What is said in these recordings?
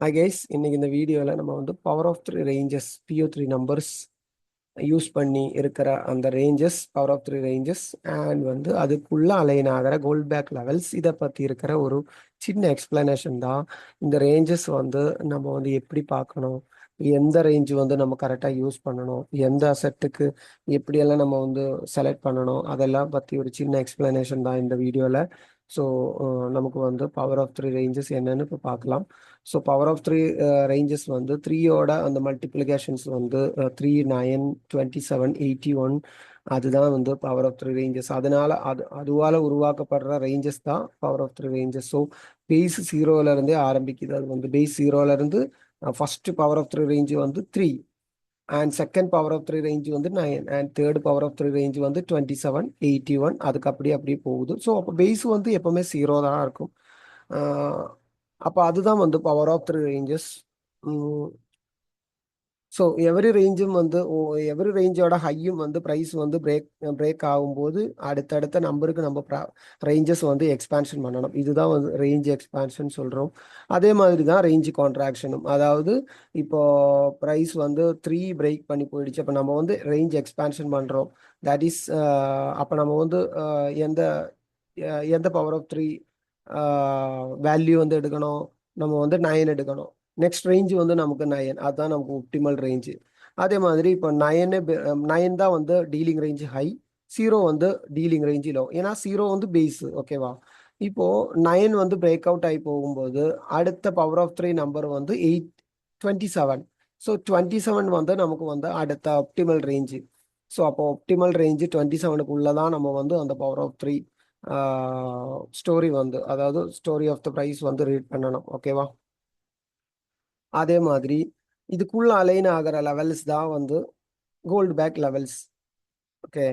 Hi guys, இன்னைக்கு இந்த வீடியோவில் நம்ம வந்து power of three ranges PO3 numbers use பண்ணி இருக்கிற அந்த ranges power of three ranges and வந்து அதுக்குள்ள அலைன் ஆகிற கோல்ட் பேக் லெவல்ஸ் இதை பற்றி இருக்கிற ஒரு சின்ன எக்ஸ்பிளனேஷன் தான். இந்த ரேஞ்சஸ் வந்து நம்ம வந்து எப்படி பார்க்கணும், எந்த ரேஞ்ச் வந்து நம்ம கரெக்டாக யூஸ் பண்ணணும், எந்த அசெட்டுக்கு எப்படியெல்லாம் நம்ம வந்து செலக்ட் பண்ணணும், அதெல்லாம் பற்றி ஒரு சின்ன எக்ஸ்பிளனேஷன் தான் இந்த வீடியோவில். ஸோ நமக்கு வந்து பவர் ஆஃப் த்ரீ ரேஞ்சஸ் என்னன்னு இப்போ பார்க்கலாம். So power of three ranges வந்து த்ரீயோட அந்த மல்டிப்ளிகேஷன்ஸ் வந்து 3, 9, 27, 81 அதுதான் வந்து பவர் ஆஃப் த்ரீ ரேஞ்சஸ். அதனால அதுவால் உருவாக்கப்படுற ரேஞ்சஸ் தான் power of three ranges. So base ஜீரோலேருந்தே ஆரம்பிக்குது. அது வந்து பேஸ் ஜீரோலேருந்து first power of three range வந்து 3 and second power of three range வந்து 9 and third power of three range வந்து 27, 81 அதுக்கு அப்படியே போகுது. ஸோ அப்போ பேஸ் வந்து எப்பவுமே ஜீரோ தான் இருக்கும். அப்போ அதுதான் வந்து power of three ranges. So every ரேஞ்சும் வந்து எவ்ரி ரேஞ்சோட ஹையும் வந்து ப்ரைஸ் வந்து பிரேக் ஆகும்போது அடுத்தடுத்த நம்பருக்கு நம்ம ரேஞ்சஸ் வந்து எக்ஸ்பேன்ஷன் பண்ணணும். இதுதான் வந்து ரேஞ்ச் எக்ஸ்பேன்ஷன் சொல்கிறோம். அதே மாதிரி தான் ரேஞ்ச் கான்ட்ராக்ஷனும். அதாவது இப்போ ப்ரைஸ் வந்து 3 பிரேக் பண்ணி போயிடுச்சு, அப்போ நம்ம வந்து ரேஞ்ச் எக்ஸ்பேன்ஷன் பண்ணுறோம். தட் இஸ் அப்போ நம்ம வந்து எந்த எந்த பவர் ஆஃப் த்ரீ வேல்யூ வந்து எடுக்கணும், நம்ம வந்து 9 எடுக்கணும். நெக்ஸ்ட் ரேஞ்சு வந்து நமக்கு 9, அதுதான் நமக்கு ஒப்டிமல் ரேஞ்சு. அதே மாதிரி இப்போ 9 தான் வந்து டீலிங் ரேஞ்சு ஹை, 0 வந்து டீலிங் ரேஞ்சு லோ. ஏன்னா 0 வந்து பேஸ், ஓகேவா. இப்போ 9 வந்து பிரேக் அவுட் ஆகி போகும்போது அடுத்த பவர் ஆஃப் த்ரீ நம்பர் வந்து 27. ஸோ 27 வந்து நமக்கு வந்து அடுத்த ஒப்டிமல் ரேஞ்சு. ஸோ அப்போ ஒப்டிமல் ரேஞ்சு 27க்குள்ளே தான் நம்ம வந்து அந்த பவர் ஆஃப் த்ரீ ஸ்டோரி வந்து, அதாவது ஸ்டோரி ஆஃப் த ப்ரைஸ் வந்து ரீட் பண்ணணும், ஓகேவா. அதே மாதிரி இதுக்குள்ள அலைன் ஆகிற லெவல்ஸ் தான் வந்து gold back levels, okay.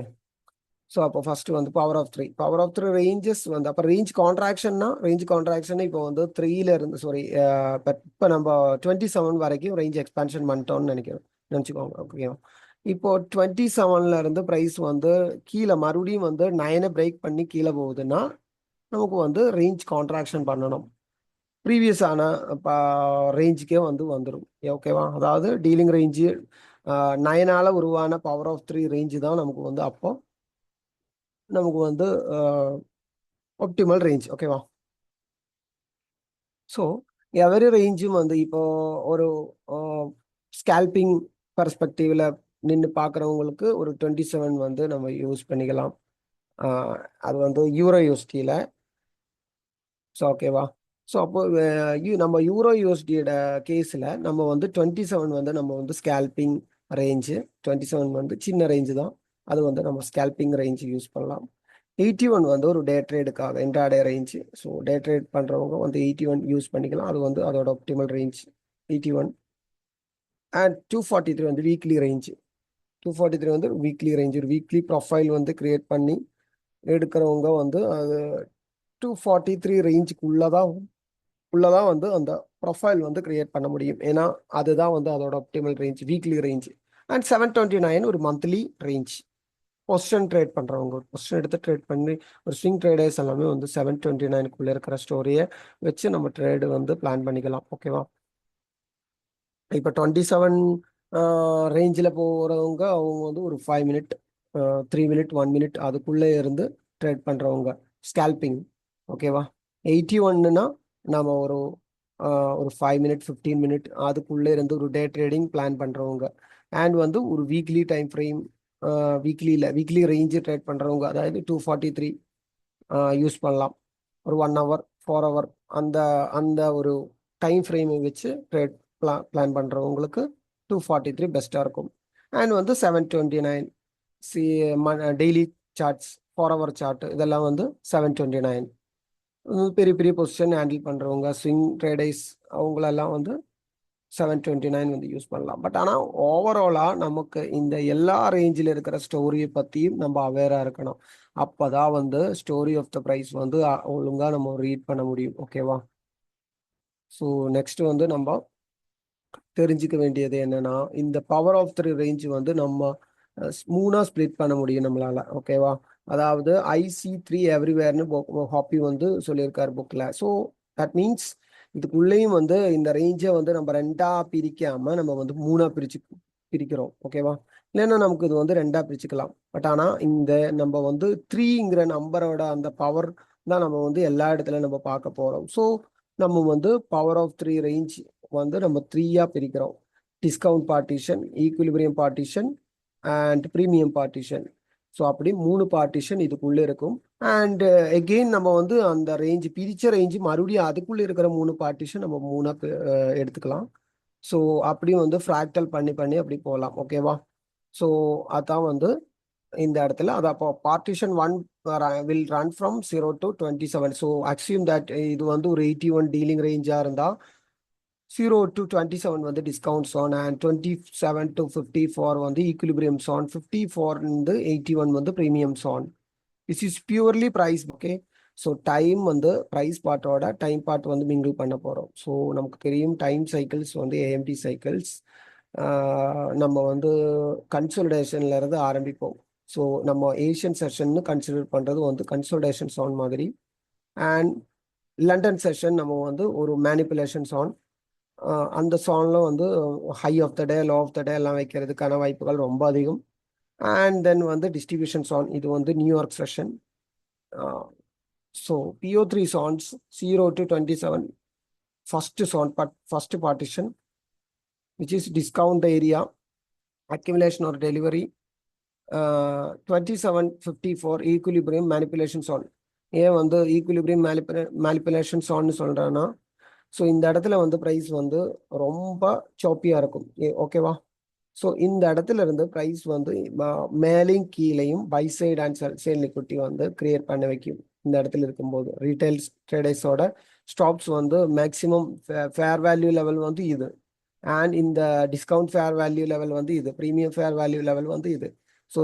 So அப்போ ஃபர்ஸ்ட் வந்து பவர் ஆஃப் த்ரீ ரேஞ்சஸ் வந்து அப்போ ரேஞ்ச் கான்ட்ராக்ஷன் இப்போ வந்து 3ல இருந்து சாரி இப்போ நம்ம 27 வரைக்கும் ரேஞ்ச் எக்ஸ்பேன்ஷன் பண்ணிட்டோம்னு நினச்சிக்கோங்க, ஓகேவா. இப்போ 27ல இருந்து ப்ரைஸ் வந்து கீழே மறுபடியும் வந்து 9 பிரேக் பண்ணி கீழே போகுதுன்னா நமக்கு வந்து ரேஞ்ச் கான்ட்ராக்ஷன் பண்ணணும். ப்ரீவியஸான ரேஞ்சுக்கே வந்து வந்துடும், ஓகேவா. அதாவது டீலிங் ரேஞ்சு 9ஆல் உருவான பவர் ஆஃப் த்ரீ ரேஞ்சு தான் நமக்கு வந்து அப்போ நமக்கு வந்து ஒப்டிமல் ரேஞ்ச், ஓகேவா. ஸோ எவரி ரேஞ்சும் வந்து இப்போ ஒரு ஸ்கேல்பிங் பர்ஸ்பெக்டிவ்ல நின்று பார்க்குறவங்களுக்கு ஒரு 27 வந்து நம்ம யூஸ் பண்ணிக்கலாம். அது வந்து யூரோ யூஎஸ்டியில். ஸோ ஓகேவா. ஸோ அப்போ நம்ம யூரோ யூஎஸ்டியோட கேஸில் நம்ம வந்து 27 வந்து நம்ம வந்து ஸ்கேல்பிங் ரேஞ்சு. 27 வந்து சின்ன ரேஞ்சு தான், அது வந்து நம்ம ஸ்கேல்பிங் ரேஞ்சு யூஸ் பண்ணலாம். 81 வந்து ஒரு டே ட்ரேடுக்காக intraday range. So day trade பண்ணுறவங்க வந்து 81 யூஸ் பண்ணிக்கலாம். அது வந்து அதோட ஆப்டிமல் ரேஞ்ச் 81. அண்ட் 243 வந்து வீக்லி ரேஞ்சு. 243 வந்து வீக்லி ரேஞ்சு, ஒரு வீக்லி ப்ரொஃபைல் வந்து கிரியேட் பண்ணி எடுக்கிறவங்க வந்து அது 243 ரேஞ்சுக்குள்ளதான் வந்து அந்த ப்ரொஃபைல் வந்து கிரியேட் பண்ண முடியும். ஏன்னா அதுதான் வந்து அதோட optimal range, weekly range. And 729 ஒரு மந்த்லி ரேஞ்ச். பொசிஷன் ட்ரேட் பண்ணுறவங்க பொசிஷன் எடுத்து ட்ரேட் பண்ணி ஒரு ஸ்விங் ட்ரேடர்ஸ் எல்லாமே வந்து 729 இருக்கிற ஸ்டோரியை வச்சு நம்ம ட்ரேடு வந்து பிளான் பண்ணிக்கலாம், ஓகேவா. இப்போ 27 ரேஞ்சில் போகிறவங்க அவங்க வந்து ஒரு 5 மினிட் 3 மினிட் 1 மினிட் அதுக்குள்ளே இருந்து ட்ரேட் பண்ணுறவங்க ஸ்கேல்பிங், ஓகேவா. 81னா நம்ம ஒரு 5 மினிட் 15 மினிட் அதுக்குள்ளே இருந்து ஒரு டே ட்ரேடிங் பிளான் பண்ணுறவங்க. அண்ட் வந்து ஒரு weekly time frame, weekly range trade பண்ணுறவங்க, அதாவது 243 யூஸ் பண்ணலாம். ஒரு 1 ஹவர் 4 ஹவர் அந்த அந்த ஒரு டைம் ஃப்ரேமை வச்சு ட்ரேட் பிளான் பண்ணுறவங்களுக்கு 243 பெஸ்ட்டாக இருக்கும். அண்ட் வந்து 729 டெய்லி சார்ட்ஸ் 4 ஹவர் சார்ட் இதெல்லாம் வந்து 729. பெரிய பெரிய பொசிஷன் ஹேண்டில் பண்ணுறவங்க ஸ்விங் ட்ரேடர்ஸ் அவங்களெல்லாம் வந்து 729 வந்து யூஸ் பண்ணலாம். பட் ஆனால் ஓவராலாக நமக்கு இந்த எல்லா ரேஞ்சில் இருக்கிற ஸ்டோரியை பற்றியும் நம்ம அவேராக இருக்கணும். அப்போ தான் வந்து ஸ்டோரி ஆஃப் த ப்ரைஸ் வந்து ஒழுங்காக நம்ம ரீட் பண்ண முடியும், ஓகேவா. ஸோ நெக்ஸ்ட் வந்து நம்ம தெரிஞ்சுக்க வேண்டியது என்னன்னா, இந்த பவர் ஆஃப் த்ரீ ரேஞ்ச் வந்து நம்ம ஸ்மூனாக ஸ்ப்ளிட் பண்ண முடியும் நம்மளால, ஓகேவா. அதாவது IC3 எவ்ரிவேர்னு ஹாப்பி வந்து சொல்லியிருக்காரு புக்கில். ஸோ தட் மீன்ஸ் இதுக்குள்ளேயும் வந்து இந்த ரேஞ்சை வந்து நம்ம ரெண்டா பிரிக்காம நம்ம வந்து மூணா பிரிக்கிறோம். ஓகேவா? இல்லைன்னா நமக்கு இது வந்து ரெண்டா பிரிச்சுக்கலாம். பட் ஆனால் இந்த நம்ம வந்து த்ரீங்கிற நம்பரோட அந்த பவர் தான் நம்ம வந்து எல்லா இடத்துலையும் நம்ம பார்க்க போகிறோம். ஸோ நம்ம வந்து பவர் ஆஃப் த்ரீ ரேஞ்ச் வந்து நம்ம த்ரீயா பிரிக்கிறோம். Discount partition, equilibrium partition and premium partition. So அப்படி மூணு பார்ட்டிஷன் இதுக்குள்ளே இருக்கும். அண்ட் எகெயின் நம்ம வந்து அந்த ரேஞ்சு பிரித்த ரேஞ்சு மறுபடியும் அதுக்குள்ளே இருக்கிற மூணு பார்ட்டிஷன் நம்ம மூணாக எடுத்துக்கலாம். ஸோ அப்படியும் வந்து ஃப்ராக்டல் பண்ணி பண்ணி அப்படி போகலாம். ஓகேவா? ஸோ அதான் வந்து இந்த இடத்துல அது அப்போ partition 1 will run from 0 to 27. So assume that இது வந்து ஒரு 81 டீலிங் ரேஞ்சாக இருந்தால் 0 to 27 வந்து டிஸ்கவுண்ட் zone அண்ட் 27 to 54 வந்து ஈக்குலிபிரியம் zone, 54 இருந்து 81 வந்து premium zone. This is purely price. Okay, so time வந்து ப்ரைஸ் பார்ட்டோட டைம் பார்ட் வந்து மிங்கிள் பண்ண போகிறோம். ஸோ நமக்கு தெரியும் டைம் சைக்கிள்ஸ் வந்து ஏஎம்டி சைக்கிள்ஸ். நம்ம வந்து கன்சோலிடேஷன்ல இருந்து ஆரம்பிப்போம். ஸோ நம்ம ஏஷியன் செஷன் கன்சிடர் பண்ணுறது வந்து கன்சோலிடேஷன் zone மாதிரி. அண்ட் லண்டன் செஷன் நம்ம வந்து ஒரு மேனிப்புலேஷன் zone. அந்த சாங்கில் வந்து high of the day, low of the day எல்லாம் வைக்கிறதுக்கான வாய்ப்புகள் ரொம்ப அதிகம். அண்ட் தென் வந்து டிஸ்ட்ரிபியூஷன் சாங், இது வந்து New York session. So PO3 songs 0 to 27 first song, first partition which is discount area, accumulation or delivery. 2754 equilibrium manipulation song. ஏன் வந்து ஈக்குலிபிரியம் மேனிப்புலேஷன் சாங்னு சொல்கிறேன்னா, ஸோ இந்த இடத்துல வந்து ப்ரைஸ் வந்து ரொம்ப சாப்பியாக இருக்கும். ஓகேவா? ஸோ இந்த இடத்துல இருந்து ப்ரைஸ் வந்து மேலேயும் கீழேயும் பை சைட் அண்ட் சேல் லிக்விட்டி வந்து கிரியேட் பண்ண வைக்கும். இந்த இடத்துல இருக்கும்போது ரீட்டைல்ஸ் ட்ரேடர்ஸோட ஸ்டாப்ஸ் வந்து மேக்ஸிமம் ஃபேர் வேல்யூ லெவல் வந்து இது, அண்ட் இந்த டிஸ்கவுண்ட் ஃபேர் வேல்யூ லெவல் வந்து இது, ப்ரீமியம் ஃபேர் வேல்யூ லெவல் வந்து இது. ஸோ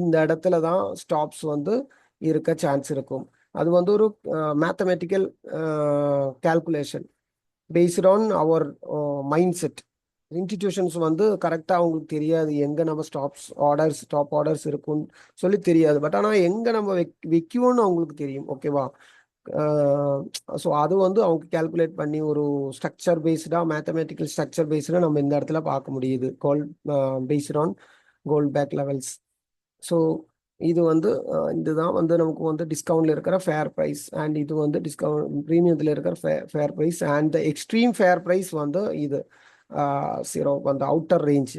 இந்த இடத்துல தான் ஸ்டாப்ஸ் வந்து இருக்க சான்ஸ் இருக்கும். அது வந்து ஒரு mathematical calculation based on our mind set. Institutions வந்து கரெக்டாக அவங்களுக்கு தெரியாது எங்கே நம்ம டாப் ஆர்டர்ஸ் இருக்குன்னு சொல்லி தெரியாது. பட் ஆனால் எங்கே நம்ம விற்குவோன்னு அவங்களுக்கு தெரியும். ஓகேவா? ஸோ அது வந்து அவங்க கேல்குலேட் பண்ணி ஒரு ஸ்ட்ரக்சர் பேஸ்டாக, மேத்தமெட்டிக்கல் ஸ்ட்ரக்சர் பேஸ்டாக நம்ம இந்த இடத்துல பார்க்க முடியுது. Based on gold back levels. So இது வந்து இதுதான் வந்து நமக்கு வந்து டிஸ்கவுண்ட்ல இருக்கிற ஃபேர் ப்ரைஸ், அண்ட் இது வந்து டிஸ்கவுண்ட் ப்ரீமியத்தில் இருக்கிற fair price, and extreme fair price வந்து இது 0 அந்த அவுட்டர் ரேஞ்ச்,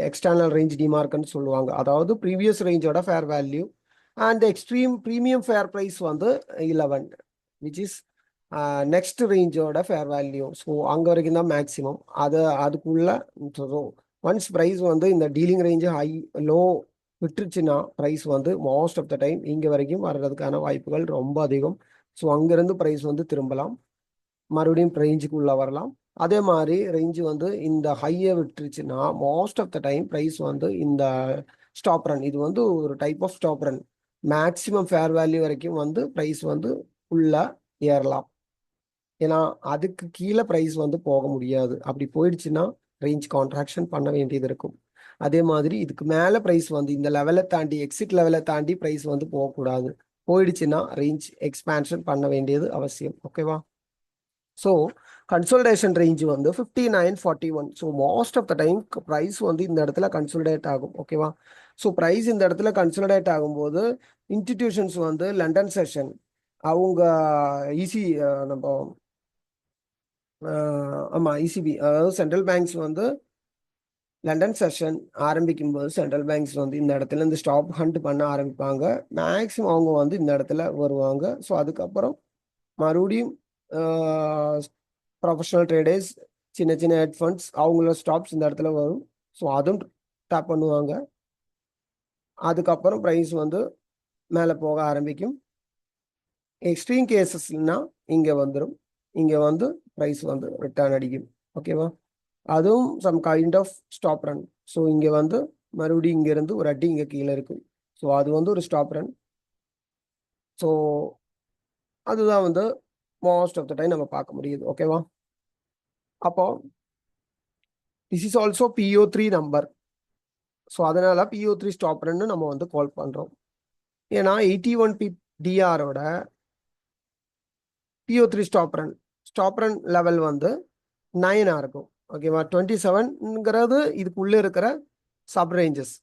எக்ஸ்டர்னல் ரேஞ்ச் டிமார்க்னு சொல்லுவாங்க. அதாவது ப்ரீவியஸ் ரேஞ்சோட fair value. And extreme premium fair price வந்து 11 விச் இஸ் நெக்ஸ்ட் ரேஞ்சோட ஃபேர் வேல்யூ. ஸோ அங்கே வரைக்கும் தான் மேக்ஸிமம். அதுக்குள்ள ஒன்ஸ் ப்ரைஸ் வந்து இந்த டீலிங் ரேஞ்சு ஹை லோ விட்டுருச்சுன்னா ப்ரைஸ் வந்து மோஸ்ட் ஆஃப் த டைம் இங்கே வரைக்கும் வர்றதுக்கான வாய்ப்புகள் ரொம்ப அதிகம். ஸோ அங்கேருந்து ப்ரைஸ் வந்து திரும்பலாம், மறுபடியும் ரேஞ்சுக்குள்ளே வரலாம். அதே மாதிரி ரேஞ்சு வந்து இந்த ஹையை விட்டுருச்சுன்னா most of the time price வந்து இந்த ஸ்டாப் ரன், இது வந்து ஒரு type of stop run, maximum fair value வரைக்கும் வந்து ப்ரைஸ் வந்து உள்ள ஏறலாம். ஏன்னா அதுக்கு கீழே ப்ரைஸ் வந்து போக முடியாது. அப்படி போயிடுச்சுன்னா ரேஞ்ச் கான்ட்ராக்ஷன் பண்ண வேண்டியது இருக்கும். அதே மாதிரி இதுக்கு மேலே ப்ரைஸ் வந்து இந்த லெவலை தாண்டி, எக்ஸிட் லெவலை தாண்டி ப்ரைஸ் வந்து போகக்கூடாது. போயிடுச்சுன்னா ரேஞ்ச் எக்ஸ்பேன்ஷன் பண்ண வேண்டியது அவசியம். ஓகேவா? ஸோ கன்சோலிடேஷன் ரேஞ்ச் வந்து 5941. So most of the time price வந்து இந்த இடத்துல கன்சோலிடேட் ஆகும். ஓகேவா? ஸோ ப்ரைஸ் இந்த இடத்துல கன்சோலிடேட் ஆகும்போது இன்ஸ்டிடியூஷன்ஸ் வந்து லண்டன் செஷன் அவங்க நம்ம ஆமாம் ECB, அதாவது சென்ட்ரல் பேங்க்ஸ் வந்து லண்டன் செஷன் ஆரம்பிக்கும் போது சென்ட்ரல் பேங்க்ஸ் வந்து இந்த இடத்துல இந்த ஸ்டாப் ஹண்ட் பண்ண ஆரம்பிப்பாங்க. மேக்ஸிமம் அவங்க வந்து இந்த இடத்துல வருவாங்க. ஸோ அதுக்கப்புறம் மறுபடியும் ப்ரொஃபஷனல் ட்ரேடர்ஸ், சின்ன சின்ன ஹெட் ஃபண்ட்ஸ் அவங்களோட ஸ்டாப்ஸ் இந்த இடத்துல வரும். ஸோ அதுவும் டாப் பண்ணுவாங்க. அதுக்கப்புறம் ப்ரைஸ் வந்து மேலே போக ஆரம்பிக்கும். எக்ஸ்ட்ரீம் கேசஸ்னா இங்கே வந்துடும், இங்கே வந்து ப்ரைஸ் வந்து ரிட்டர்ன் அடிக்கும். ஓகேவா? அதுவும் some kind of stop run. So இங்கே வந்து மறுபடியும் இங்கேருந்து ஒரு அடி இங்கே கீழே இருக்கும். ஸோ அது வந்து ஒரு ஸ்டாப் ரன். ஸோ அதுதான் வந்து மோஸ்ட் ஆஃப் த டைம் நம்ம பார்க்க முடியுது. ஓகேவா? அப்போ this is also PO3 number. So அதனால PO3 ஸ்டாப் ரன்னு நம்ம வந்து கால் பண்ணுறோம். ஏன்னா 81 DRோட PO3 stop run. Stop run level வந்து 9 இருக்கும். ஓகேவா? 27ங்கிறது இதுக்குள்ளே இருக்கிற சப் ரேஞ்சஸ்.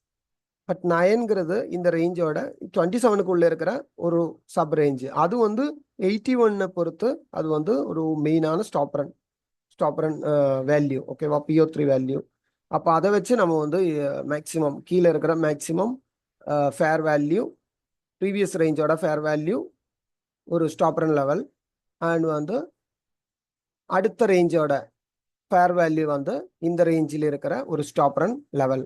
பட் 9ங்கிறது இந்த ரேஞ்சோட 27க்குள்ளே இருக்கிற ஒரு சப் ரேஞ்சு. அது வந்து 81 பொறுத்து அது வந்து ஒரு மெயினான ஸ்டாப் ரன் வேல்யூ. ஓகேவா? PO3 value. அப்போ அதை வச்சு நம்ம வந்து மேக்ஸிமம் கீழே இருக்கிற மேக்ஸிமம் ஃபேர் வேல்யூ, ப்ரீவியஸ் ரேஞ்சோட ஃபேர் வேல்யூ, ஒரு ஸ்டாப் ரன் லெவல், அண்ட் வந்து அடுத்த ரேஞ்சோட ஃபேர் வேல்யூ வந்து இந்த ரேஞ்சில் இருக்கிற ஒரு ஸ்டாப் ரன் லெவல்.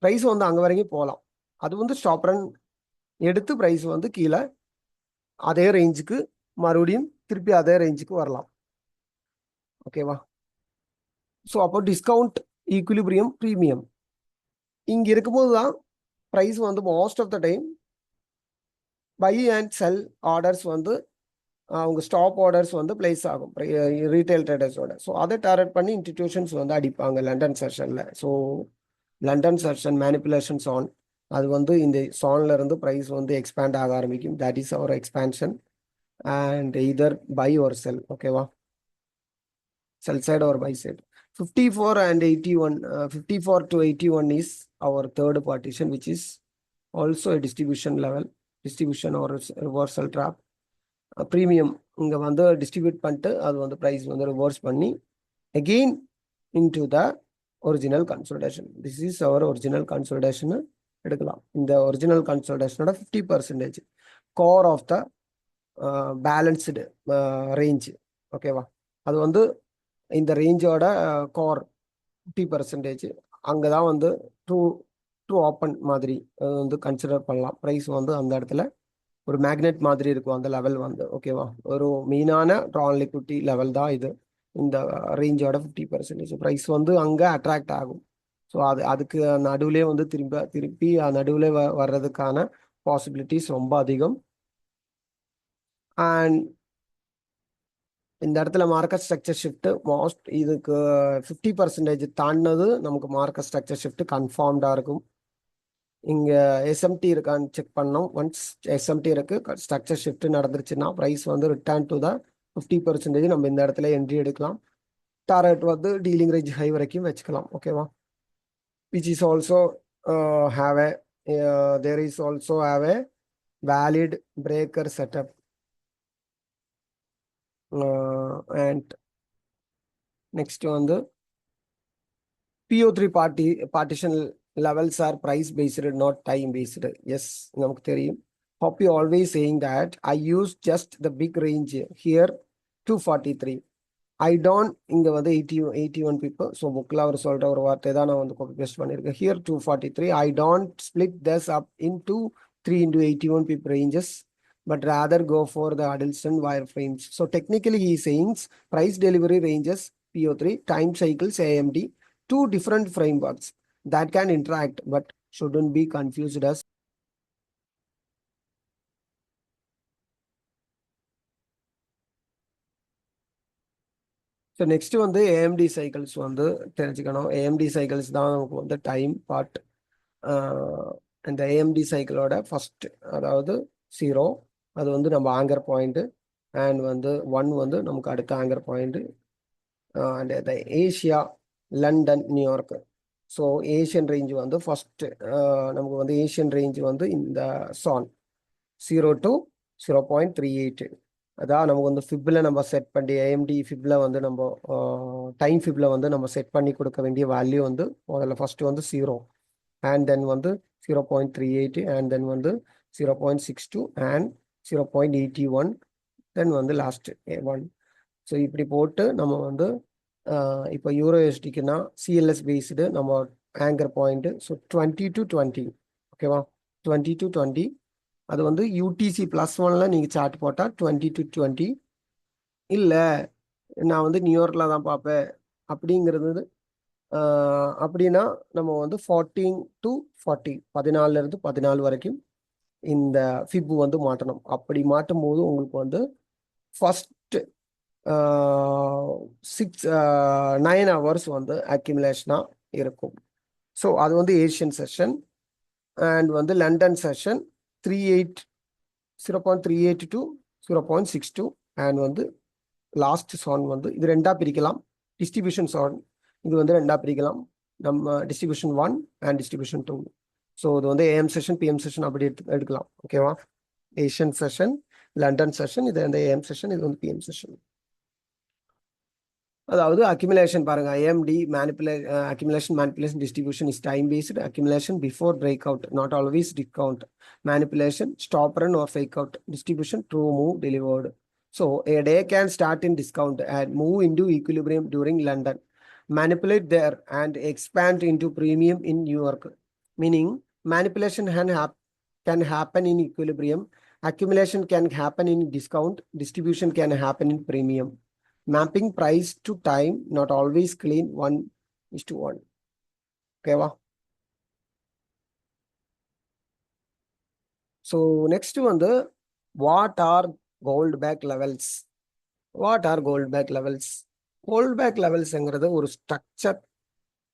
ப்ரைஸ் வந்து அங்கே வரைக்கும் போகலாம். அது வந்து ஸ்டாப் ரன் எடுத்து ப்ரைஸ் வந்து கீழே அதே ரேஞ்சுக்கு மறுபடியும் திருப்பி அதே ரேஞ்சுக்கு வரலாம். ஓகேவா? ஸோ அப்போ டிஸ்கவுண்ட், ஈக்குலிபிரியம், ப்ரீமியம் இங்கே இருக்கும்போது தான் ப்ரைஸ் வந்து most of the time buy and sell orders வந்து அவங்க ஸ்டாப் ஆர்டர்ஸ் வந்து பிளேஸ் ஆகும் ரீட்டைல் ட்ரேடர்ஸோட. ஸோ அதை டார்கெட் பண்ணி இன்ஸ்டிடியூஷன்ஸ் வந்து அடிப்பாங்க London session. So London session manipulations on, அது வந்து இந்த சான்ல இருந்து ப்ரைஸ் வந்து எக்ஸ்பேண்ட் ஆக ஆரம்பிக்கும். That is our expansion and either buy ஒரு செல். ஓகேவா? Sell side or buy side. 54 and 81, 54 to 81 is our third partition, which is also a distribution level, distribution or reversal trap. Premium இங்க வந்து distribute பண்ணிட்டு அது வந்து price வந்து reverse பண்ணி again into the original consolidation. This is our original consolidation எடுக்கலாம். இந்த original கன்சல்டேஷனோட 50% core of the balanced range. ஓகேவா? அது வந்து இந்த ரேஞ்சோட கோர் 50%. அங்கே தான் வந்து ட்ரூ ஓப்பன் மாதிரி வந்து கன்சிடர் பண்ணலாம். ப்ரைஸ் வந்து அந்த இடத்துல ஒரு மேக்னெட் மாதிரி இருக்கும் அந்த லெவல் வந்து. ஓகேவா? ஒரு மெயினான ட்ரான் லிக்விடிட்டி லெவல் தான் இது. இந்த ரேஞ்சோட 50% ப்ரைஸ் வந்து அங்கே அட்ராக்ட் ஆகும். ஸோ அதுக்கு நடுவிலே வந்து திருப்பி நடுவில் வர்றதுக்கான பாசிபிலிட்டிஸ் ரொம்ப அதிகம். அண்ட் இந்த இடத்துல மார்க்கெட் ஸ்ட்ரக்சர் ஷிஃப்ட் மோஸ்ட் இதுக்கு 50% தாண்டினது நமக்கு மார்க்கெட் ஸ்ட்ரக்சர் ஷிஃப்ட் கன்ஃபார்ம்டாக இருக்கும். இங்கே SMT இருக்கான்னு செக் பண்ணோம். ஒன்ஸ் SMT இருக்கு, ஸ்ட்ரக்சர் ஷிஃப்ட் நடந்துருச்சுன்னா ப்ரைஸ் வந்து ரிட்டர்ன் டு த 50% நம்ம இந்த இடத்துல என்ட்ரி எடுக்கலாம். டார்கெட் வந்து டீலிங் ரேஞ்ச் ஹை வரைக்கும் வச்சுக்கலாம். ஓகேவா? Which is also have a there is also have a valid breaker setup. And next வந்து PO3 partition levels are price based, not time based. Yes, நமக்கு தெரியும். Hoppy always saying that I use just the big range here 243. I don't இங்க வந்து 81 people. So புக்ல அவர் சொல்ற ஒரு வார்த்தை தான் நான் வந்து காப்பி பேஸ்ட் பண்ணிருக்கேன். Here 243. I don't split this up into 3 into 81 people ranges, but rather go for the Adelson wireframes. So technically he is saying price delivery ranges PO3, time cycles AMD, two different frameworks that can interact but shouldn't be confused as. So next வந்து AMD cycles வந்து தெரிஞ்சுக்கணும். AMD cycles தான் நமக்கு வந்து time part. இந்த AMD சைக்கிளோட first அதாவது 0 அது வந்து நம்ம ஆங்கர் பாயிண்ட், அண்ட் வந்து 1 வந்து நமக்கு அடுத்த anchor point. And Asia, London, New York. So Asian range வந்து ஃபர்ஸ்ட் நமக்கு வந்து ஏஷியன் ரேஞ்சு வந்து இந்த சான் 0 to 0.38. அதான் நமக்கு வந்து ஃபிப்பில் நம்ம செட் பண்ணி AMD ஃபிப்பில் வந்து நம்ம டைம் ஃபிப்பில் வந்து நம்ம செட் பண்ணி கொடுக்க வேண்டிய வேல்யூ வந்து முதல்ல ஃபர்ஸ்ட் வந்து 0, அண்ட் தென் வந்து 0.38, அண்ட் தென் வந்து 0.62 அண்ட் 0.81, தென் வந்து லாஸ்ட் 1. ஸோ இப்படி போட்டு நம்ம வந்து இப்போ USDக்குன்னா CLS பேஸ்டு நம்ம ஆங்கர் பாயிண்ட்டு. So 20 to 20. ஓகேவா? 20 to 20 அது வந்து UTC +1ல நீங்கள் சார்ட் போட்டால் 20 to 20. இல்லை நான் வந்து நியூயார்க்கில் தான் பார்ப்பேன் அப்படிங்கிறது அப்படின்னா நம்ம வந்து 14 to 40, 14லேருந்து 14 வரைக்கும் இந்த ஃபிப்பு வந்து மாட்டணும். அப்படி மாட்டும் போது உங்களுக்கு வந்து ஃபர்ஸ்ட் 9 hours வந்து அக்யூமுலேஷனாக இருக்கும். ஸோ அது வந்து ஏஷியன் செஷன். அண்ட் வந்து லண்டன் செஷன் 0.38 to 0.62, அண்ட் வந்து லாஸ்ட் சான் வந்து இது ரெண்டா பிரிக்கலாம். டிஸ்ட்ரிபியூஷன் சான் இது வந்து ரெண்டா பிரிக்கலாம். நம்ம டிஸ்ட்ரிபியூஷன் 1 அண்ட் டிஸ்ட்ரிபியூஷன் 2. ஸோ இது வந்து ஏஎம் செஷன் பிஎம் செஷன் அப்படி எடுக்கலாம். ஓகேவா? ஏஷியன் செஷன், லண்டன் செஷன், இது வந்து ஏஎம் செஷன், இது வந்து பிஎம் செஷன். அதாவது அக்யூமுலேஷன் பாருங்க, AMD accumulation manipulation distribution is time based. Accumulation before break out, not always discount. Manipulation stop run or fake out. Distribution true move delivered. So a day can start in discount and move into equilibrium during London, manipulate there and expand into premium in New York. Meaning manipulation can happen in equilibrium, accumulation can happen in discount, distribution can happen in premium. Mapping price to time, not always clean 1:1. Okay, wow. So next one, what are Goldbach levels? What are Goldbach levels? Goldbach levels என்கிறது ஒரு structure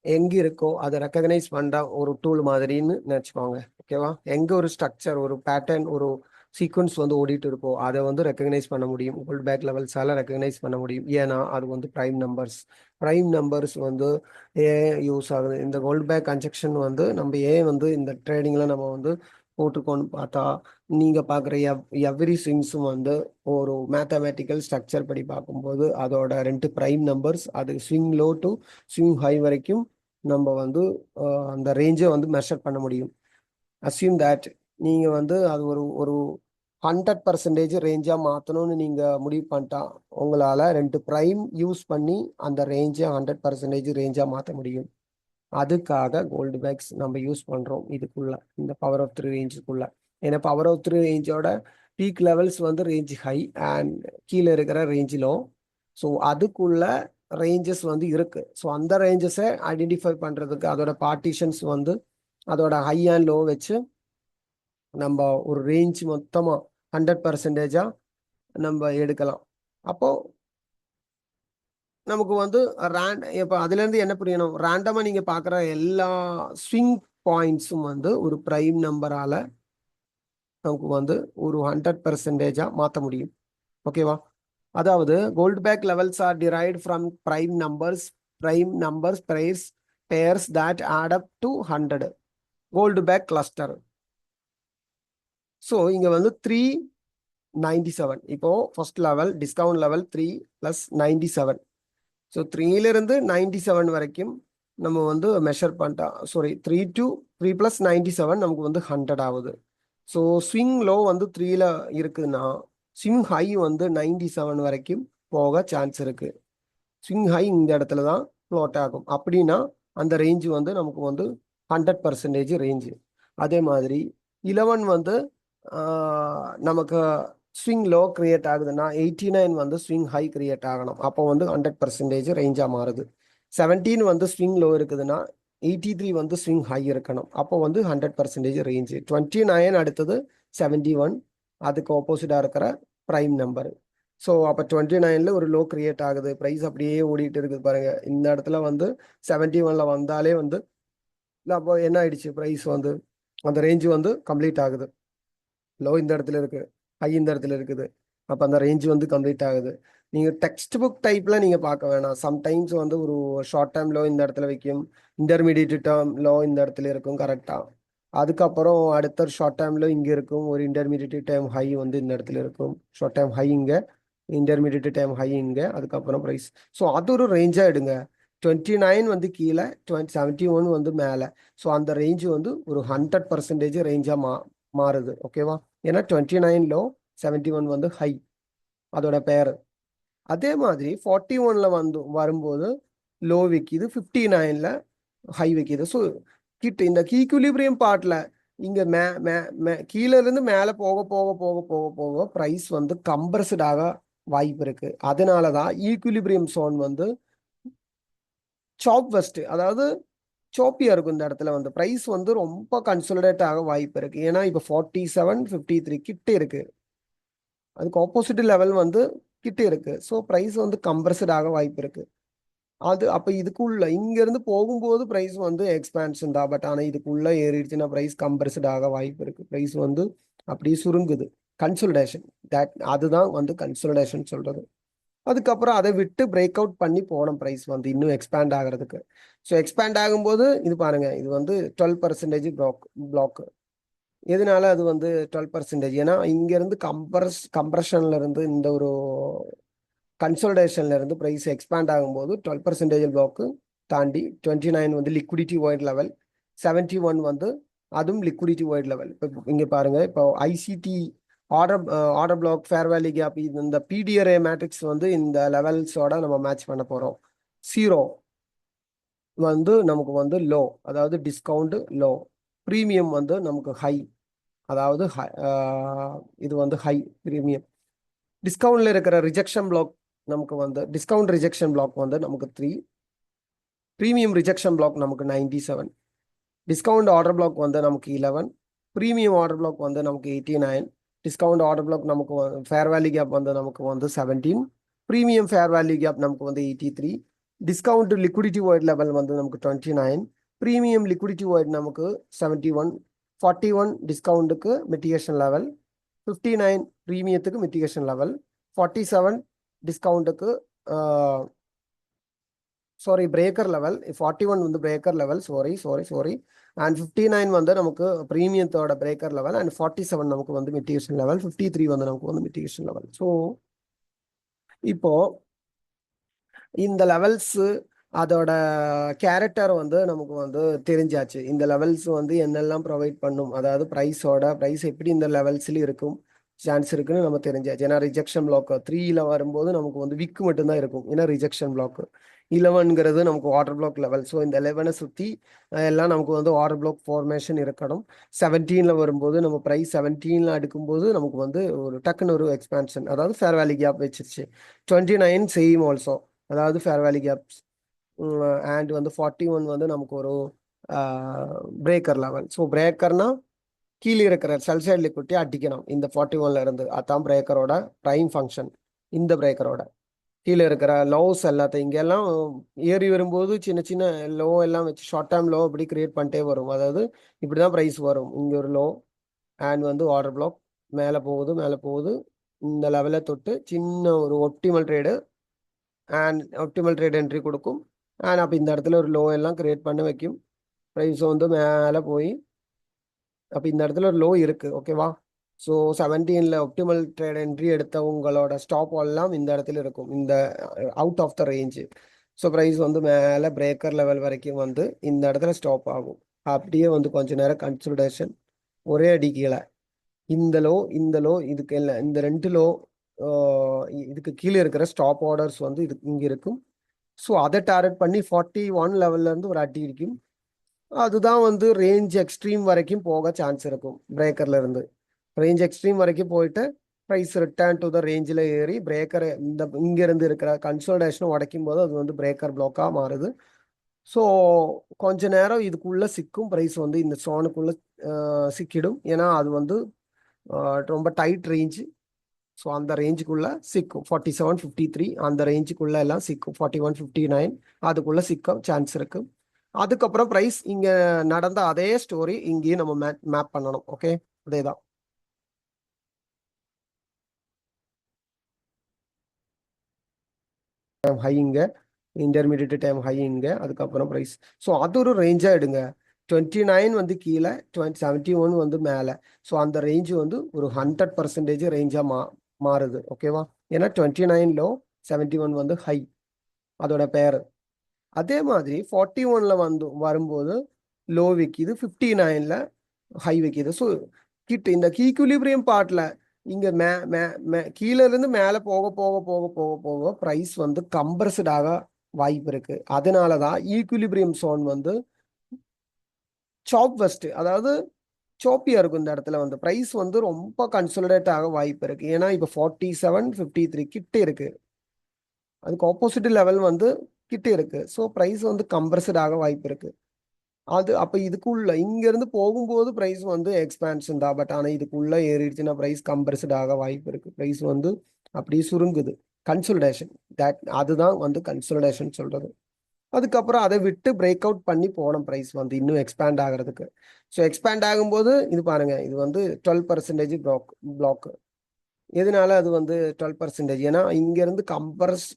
எங்க இருக்கோ அதை recognise பண்ற ஒரு tool மாதிரின்னு நினைச்சுக்கோங்க. ஓகேவா? எங்க ஒரு ஸ்ட்ரக்சர், ஒரு பேட்டர்ன், ஒரு சீக்வன்ஸ் வந்து ஓடிட்டு இருக்கோ அதை வந்து ரெக்கக்னைஸ் பண்ண முடியும். கோல்ட்பேக் லெவல்ஸால ரெக்கக்னைஸ் பண்ண முடியும். ஏன்னா அது வந்து பிரைம் நம்பர்ஸ் வந்து ஏன் யூஸ் ஆகுது. இந்த கோல்ட்பேக் கன்ஜெக்ஷன் வந்து நம்ம ஏன் வந்து இந்த ட்ரேடிங்ல நம்ம வந்து போட்டுக்கோன்னு பார்த்தா, நீங்க பாக்குற எவ்ரி ஸ்விங்ஸும் வந்து ஒரு மேத்தமேட்டிக்கல் ஸ்ட்ரக்சர் படி பார்க்கும்போது அதோட 2 பிரைம் நம்பர்ஸ், அது swing low to swing high வரைக்கும் நம்ம வந்து அந்த ரேஞ்சை வந்து மெஷர் பண்ண முடியும். அஸ்யூம் தட் நீங்க வந்து அது ஒரு 100% ரேஞ்சா மாத்தணும்னு நீங்க முடிவு பண்ணிட்டா உங்களால 2 பிரைம் யூஸ் பண்ணி அந்த ரேஞ்சை 100% ரேஞ்சா மாற்ற முடியும். அதுக்காக கோல்ட்பேக்ஸ் நம்ம யூஸ் பண்றோம் இதுக்குள்ள, இந்த பவர் ஆஃப் 3 ரேஞ்சுக்குள்ள. ஏன்னா பவர் ஆஃப் 3 ரேஞ்சோட பீக் லெவல்ஸ் வந்து ரேஞ்ச் ஹை அண்ட் கீழே இருக்கிற ரேஞ்ச் லோ. ஸோ அதுக்குள்ள ரேஞ்சஸ் வந்து இருக்கு. ஸோ அந்த ரேஞ்சஸை ஐடென்டிஃபை பண்றதுக்கு அதோட பார்ட்டிஷன்ஸ் வந்து அதோட ஹை அண்ட் லோ வச்சு நம்ம ஒரு ரேஞ்ச் மொத்தமா 100%-ஆ நம்ம எடுக்கலாம். அப்போ நமக்கு வந்து இப்போ அதுல இருந்து என்ன புரியணும், ரேண்டமா நீங்க பாக்குற எல்லா ஸ்விங் பாயிண்ட்ஸும் வந்து ஒரு பிரைம் நம்பரால நமக்கு வந்து ஒரு 100%-ஆ மாற்ற முடியும். ஓகேவா? அதாவது Goldbach levels are derived from prime numbers pairs that add up to 100 Goldbach cluster. So இங்க வந்து 397. இப்போ first level discount level 3 + 97. So 3ல இருந்து 97 வரைக்கும் நம்ம வந்து மெஷர் பண்ணிட்டா, 3 + 97 நமக்கு வந்து 100 ஆகுது. ஸோ ஸ்விங் லோ வந்து 3ல இருக்குதுன்னா ஸ்விங் ஹை வந்து 97 வரைக்கும் போக சான்ஸ் இருக்கு. ஸ்விங் ஹை இந்த இடத்துல தான் ஃப்ளோட் ஆகும். அப்படின்னா அந்த ரேஞ்சு வந்து நமக்கு வந்து 100% ரேஞ்சு. அதே மாதிரி 11 வந்து நமக்கு ஸ்விங் லோ கிரியேட் ஆகுதுன்னா 89 வந்து ஸ்விங் ஹை கிரியேட் ஆகணும். அப்போ வந்து 100% ரேஞ்சா மாறுது. 17 வந்து ஸ்விங் லோ இருக்குதுன்னா 83 வந்து ஸ்விங் ஹை இருக்கணும். அப்போ வந்து 100% ரேஞ்சு. 29 அடுத்தது 71, அதுக்கு ஆப்போசிட்டா இருக்கிற பிரைம் நம்பர். ஸோ அப்போ 29ல ஒரு லோ கிரியேட் ஆகுது, ப்ரைஸ் அப்படியே ஓடிட்டு இருக்குது பாருங்க. இந்த இடத்துல வந்து 71ல வந்தாலே வந்து அப்போ என்ன ஆயிடுச்சு, ப்ரைஸ் வந்து அந்த ரேஞ்சு வந்து கம்ப்ளீட் ஆகுது. லோ இந்த இடத்துல இருக்கு, ஹை இந்த இடத்துல இருக்குது. அப்போ அந்த ரேஞ்சு வந்து கம்ப்ளீட் ஆகுது. நீங்க டெக்ஸ்ட் புக் டைப்ல நீங்க பார்க்க வேணாம். சம்டைம்ஸ் வந்து ஒரு ஷார்ட் டேர்ம் லோ இந்த இடத்துல வைக்கும், இன்டர்மீடியட் டேர்ம் லோ இந்த இடத்துல இருக்கும் கரெக்டா. அதுக்கப்புறம் அடுத்த ஷார்ட் டேர்ம்ல இங்க இருக்கும், ஒரு இன்டர்மீடியட் டைம் ஹை வந்து இந்த இடத்துல இருக்கும். ஷார்ட் டைம் ஹை இங்க, இன்டர்மீடியட் டைம் ஹை இங்க, அதுக்கப்புறம் ப்ரைஸ். ஸோ அது ஒரு ரேஞ்சா எடுங்க. 29 வந்து கீழே, 71 வந்து மேலே. ஸோ அந்த ரேஞ்சு வந்து ஒரு 100% ரேஞ்சா மாறுது. ஓகேவா? ஏன்னா 29 லோ, 71 வந்து ஹை, அதோட பேர். அதே மாதிரி 41ல வந்து வரும்போது லோ விற்கிது, 59ல ஹை விற்கிது. ஸோ இந்த ஈக்குலிபிரியம் பார்ட்ல இங்க கீழே இருந்து மேலே போக போக போக போக போக ப்ரைஸ் வந்து கம்ப்ரஸ்டாக வாய்ப்பு இருக்கு. அதனாலதான் ஈக்குலிபிரியம் சோன் வந்து சாப் வெஸ்ட், அதாவது சோப்பியா இருக்கும். இந்த இடத்துல வந்து ப்ரைஸ் வந்து ரொம்ப கன்சோலிடேட் ஆக வாய்ப்பு இருக்கு. ஏன்னா இப்போ 47, 53 கிட்ட இருக்கு, அதுக்கு ஆப்போசிட் லெவல் வந்து கிட்ட இருக்கு. ஸோ ப்ரைஸ் வந்து கம்ப்ரஸ்ட் ஆக வாய்ப்பு இருக்கு. அது அப்போ இதுக்குள்ள இங்க இருந்து போகும்போது ப்ரைஸ் வந்து எக்ஸ்பான்ஷன் தான். பட் ஆனால் இதுக்குள்ள ஏறிடுச்சுன்னா ப்ரைஸ் கம்ப்ரஸ்ட் ஆக வாய்ப்பு இருக்கு. ப்ரைஸ் வந்து அப்படியே சுருங்குது. கன்சோலிடேஷன், அதுதான் வந்து கன்சோலிடேஷன் சொல்றது. அதுக்கப்புறம் அதை விட்டு பிரேக் அவுட் பண்ணி போன ப்ரைஸ் வந்து இன்னும் எக்ஸ்பேண்ட் ஆகிறதுக்கு. ஸோ எக்ஸ்பேண்ட் ஆகும்போது இது பாருங்க, இது வந்து 12% பிளாக். எதனால அது வந்து 12%? ஏன்னா இங்கேருந்து கம்ப்ரஷன்ல இருந்து இந்த ஒரு கன்சல்டேஷன்ல இருந்து ப்ரைஸ் எக்ஸ்பேண்ட் ஆகும்போது 12% பிளாக்கு தாண்டி 29 வந்து லிக்விடிட்டி வைட் லெவல், 71 வந்து அதுவும் லிக்விடிட்டி வைட் லெவல். இப்போ இங்கே பாருங்க, இப்போ ICT order block fair value gap இந்த பிடிஆர்ஏ மேட்ரிக்ஸ் வந்து இந்த லெவல்ஸோட நம்ம மேட்ச் பண்ண போகிறோம். 0 வந்து நமக்கு வந்து லோ, அதாவது டிஸ்கவுண்ட் லோ. ப்ரீமியம் வந்து நமக்கு ஹை, அதாவது இது வந்து ஹை ப்ரீமியம். டிஸ்கவுண்ட்ல இருக்கிற ரிஜெக்ஷன் பிளாக் நமக்கு வந்து டிஸ்கவுண்ட் ரிஜெக்ஷன் பிளாக் வந்து நமக்கு 3, ப்ரீமியம் ரிஜெக்ஷன் பிளாக் நமக்கு 97, டிஸ்கவுண்ட் ஆர்டர் பிளாக் வந்து நமக்கு 11, ப்ரீமியம் ஆர்டர் பிளாக் வந்து நமக்கு 89, டிஸ்கவுண்ட் ஆர்டர் பிளாக் நமக்கு ஃபேர் வேல்யூ கேப் வந்து நமக்கு வந்து 17, ப்ரீமியம் ஃபேர் வேல்யூ கேப் நமக்கு வந்து 83, டிஸ்கவுண்ட் லிக்விடிட்டி வைட் லெவல் வந்து நமக்கு 29, ப்ரீமியம் லிக்விடிட்டி வைட் நமக்கு 71, 41 டிஸ்கவுண்ட்டுக்கு மிட்டிகேஷன் லெவல், 59 ப்ரீமியத்துக்கு மிட்டிகேஷன் லெவல், 47 டிஸ்கவுண்ட்டுக்கு சாரி பிரேக்கர் லெவல், 41 வந்து பிரேக்கர் லெவல், சாரி அண்ட் 59 வந்து நமக்கு ப்ரீமியத்தோட பிரேக்கர் லெவல், அண்ட் 47 நமக்கு வந்து மிட்டிகேஷன் லெவல், 53 வந்து நமக்கு வந்து மிட்டிகேஷன் லெவல். ஸோ இப்போ இந்த லெவல்ஸ் அதோட கேரக்டர் வந்து நமக்கு வந்து தெரிஞ்சாச்சு. இந்த லெவல்ஸ் வந்து என்னெல்லாம் ப்ரொவைட் பண்ணும், அதாவது ப்ரைஸ் எப்படி இந்த லெவல்ஸ்லயும் இருக்கும் சான்ஸ் இருக்குன்னு நம்ம தெரிஞ்சாச்சு. ஏன்னா ரிஜெக்ஷன் பிளாக் 3ல வரும்போது நமக்கு வந்து விக்கு மட்டும்தான் இருக்கும், ஏன்னா ரிஜெக்ஷன் பிளாக். 11ங்கிறது நமக்கு வாட்டர் பிளாக் லெவல். ஸோ இந்த 11 சுற்றி எல்லாம் நமக்கு வந்து வாட்டர் பிளாக் ஃபார்மேஷன் இருக்கணும். 17ல வரும்போது நம்ம ப்ரைஸ் 17ல அடுக்கும்போது நமக்கு வந்து ஒரு டக்குன்னு ஒரு எக்ஸ்பான்ஷன், அதாவது ஃபேர் வேல்யூ கேப் வச்சிருச்சு. 29 சேம் ஆல்சோ, அதாவது ஃபேர் வேல்யூ கேப்ஸ். அண்ட் வந்து 41 வந்து நமக்கு ஒரு பிரேக்கர் லெவல். ஸோ பிரேக்கர்னா கீழே இருக்கிற சல்சைட் லிக்விடிட்டி அடிக்கணும் இந்த 41ல இருந்து. அதான் பிரேக்கரோட ப்ரைம் ஃபங்க்ஷன். இந்த பிரேக்கரோட கீழே இருக்கிற லோஸ் எல்லாத்தையும் இங்கெல்லாம் ஏறி வரும்போது சின்ன சின்ன லோ எல்லாம் வச்சு ஷார்ட் டேர்ம் லோ அப்படி கிரியேட் பண்ணிட்டே வரும். அதாவது இப்படி தான் ப்ரைஸ் வரும். இங்கே ஒரு லோ அண்ட் வந்து ஆர்டர் பிளாக் மேலே போகுது இந்த லெவலை தொட்டு சின்ன ஒரு ஒப்டிமல் ட்ரேட் என்ட்ரி கொடுக்கும். அண்ட் அப்போ இந்த இடத்துல ஒரு லோ எல்லாம் கிரியேட் பண்ண வைக்கும். ப்ரைஸ் வந்து மேலே போய் அப்போ இந்த இடத்துல ஒரு லோ இருக்கு, ஓகேவா? ஸோ 17ல ஒப்டிமல் ட்ரேட் என்ட்ரி எடுத்தவங்களோட ஸ்டாப் எல்லாம் இந்த இடத்துல இருக்கும், இந்த out of the range. So price வந்து மேலே பிரேக்கர் லெவல் வரைக்கும் வந்து இந்த இடத்துல ஸ்டாப் ஆகும். அப்படியே வந்து கொஞ்ச நேரம் கன்சல்டேஷன், ஒரே அடி கீழே இந்த லோ இதுக்கு இல்லை, இந்த 2 லோ இதுக்கு கீழே இருக்கிற ஸ்டாப் ஆர்டர்ஸ் வந்து இது இங்கே இருக்கும். ஸோ அதை டார்கெட் பண்ணி 41 லெவல்ல இருந்து ஒரு அடி இருக்கும். அதுதான் வந்து ரேஞ்ச் எக்ஸ்ட்ரீம் வரைக்கும் போக சான்ஸ் இருக்கும். பிரேக்கர்ல இருந்து ரேஞ்ச் எக்ஸ்ட்ரீம் வரைக்கும் போயிட்டு ப்ரைஸ் ரிட்டர்ன் டு த ரேஞ்சில் ஏறி பிரேக்கர் இங்கேருந்து இருக்கிற கன்சல்டேஷனை உடைக்கும் போது அது வந்து பிரேக்கர் பிளாக்காக மாறுது. ஸோ கொஞ்ச நேரம் இதுக்குள்ளே சிக்கும், ப்ரைஸ் வந்து இந்த சோனுக்குள்ளே சிக்கிடும். ஏன்னா அது வந்து ரொம்ப டைட் ரேஞ்சு. ஸோ அந்த ரேஞ்சுக்குள்ளே சிக்கும். 47, 53 அந்த ரேஞ்சுக்குள்ளே எல்லாம் சிக்கும். 41, 59 அதுக்குள்ளே சிக்க சான்ஸ் இருக்கு. அதுக்கப்புறம் ப்ரைஸ் இங்கே நடந்த அதே ஸ்டோரி இங்கேயும் நம்ம மேப் பண்ணணும். ஓகே, அதே தான். ஹை இங்கே, இன்டர்மீடியட் டைம் ஹை இங்கே, அதுக்கப்புறம் ப்ரைஸ். ஸோ அது ஒரு ரேஞ்சாக எடுங்க. 29 வந்து கீழே, 71 வந்து மேலே. ஸோ அந்த ரேஞ்சு வந்து ஒரு 100% ரேஞ்சாக மாறுது, ஓகேவா? ஏன்னா 29 லோ, 71 வந்து ஹை, அதோட பேர். அதே மாதிரி 41ல வரும்போது லோ விற்கிது, 59ல ஹை விற்கிது. ஸோ இந்த ஈக்குலிபிரியம் பார்ட்ல இங்க கீழே இருந்து மேலே போக போக போக போக போக ப்ரைஸ் வந்து கம்ப்ரஸ்டாக வாய்ப்பு இருக்கு. அதனாலதான் ஈக்குலிபிரியம் சோன் வந்து சாப் வெஸ்ட், அதாவது சோப்பியா இருக்கும். இந்த இடத்துல வந்து ப்ரைஸ் வந்து ரொம்ப கன்சோலிடேட் ஆக வாய்ப்பு இருக்கு. ஏன்னா இப்போ 47, 53 கிட்ட இருக்கு, அதுக்கு ஆப்போசிட் லெவல் வந்து கிட்ட இருக்கு. ஸோ ப்ரைஸ் வந்து கம்ப்ரஸ்ட் ஆக வாய்ப்பு இருக்கு. அது அப்போ இதுக்குள்ள இங்கேருந்து போகும்போது ப்ரைஸ் வந்து எக்ஸ்பேன்ஷன் தான். பட் ஆனால் இதுக்குள்ளே ஏறிடுச்சுன்னா ப்ரைஸ் கம்ப்ரஸ்ட் ஆக வாய்ப்பு இருக்கு. ப்ரைஸ் வந்து அப்படியே சுருங்குது, கன்சல்டேஷன். அதுதான் வந்து கன்சல்டேஷன் சொல்றது. அதுக்கப்புறம் அதை விட்டு பிரேக் அவுட் பண்ணி போன ப்ரைஸ் வந்து இன்னும் எக்ஸ்பேண்ட் ஆகிறதுக்கு. ஸோ எக்ஸ்பேண்ட் ஆகும்போது இது பாருங்க, இது வந்து 12% பிளாக். எதனால அது வந்து 12%? ஏன்னா இங்கேருந்து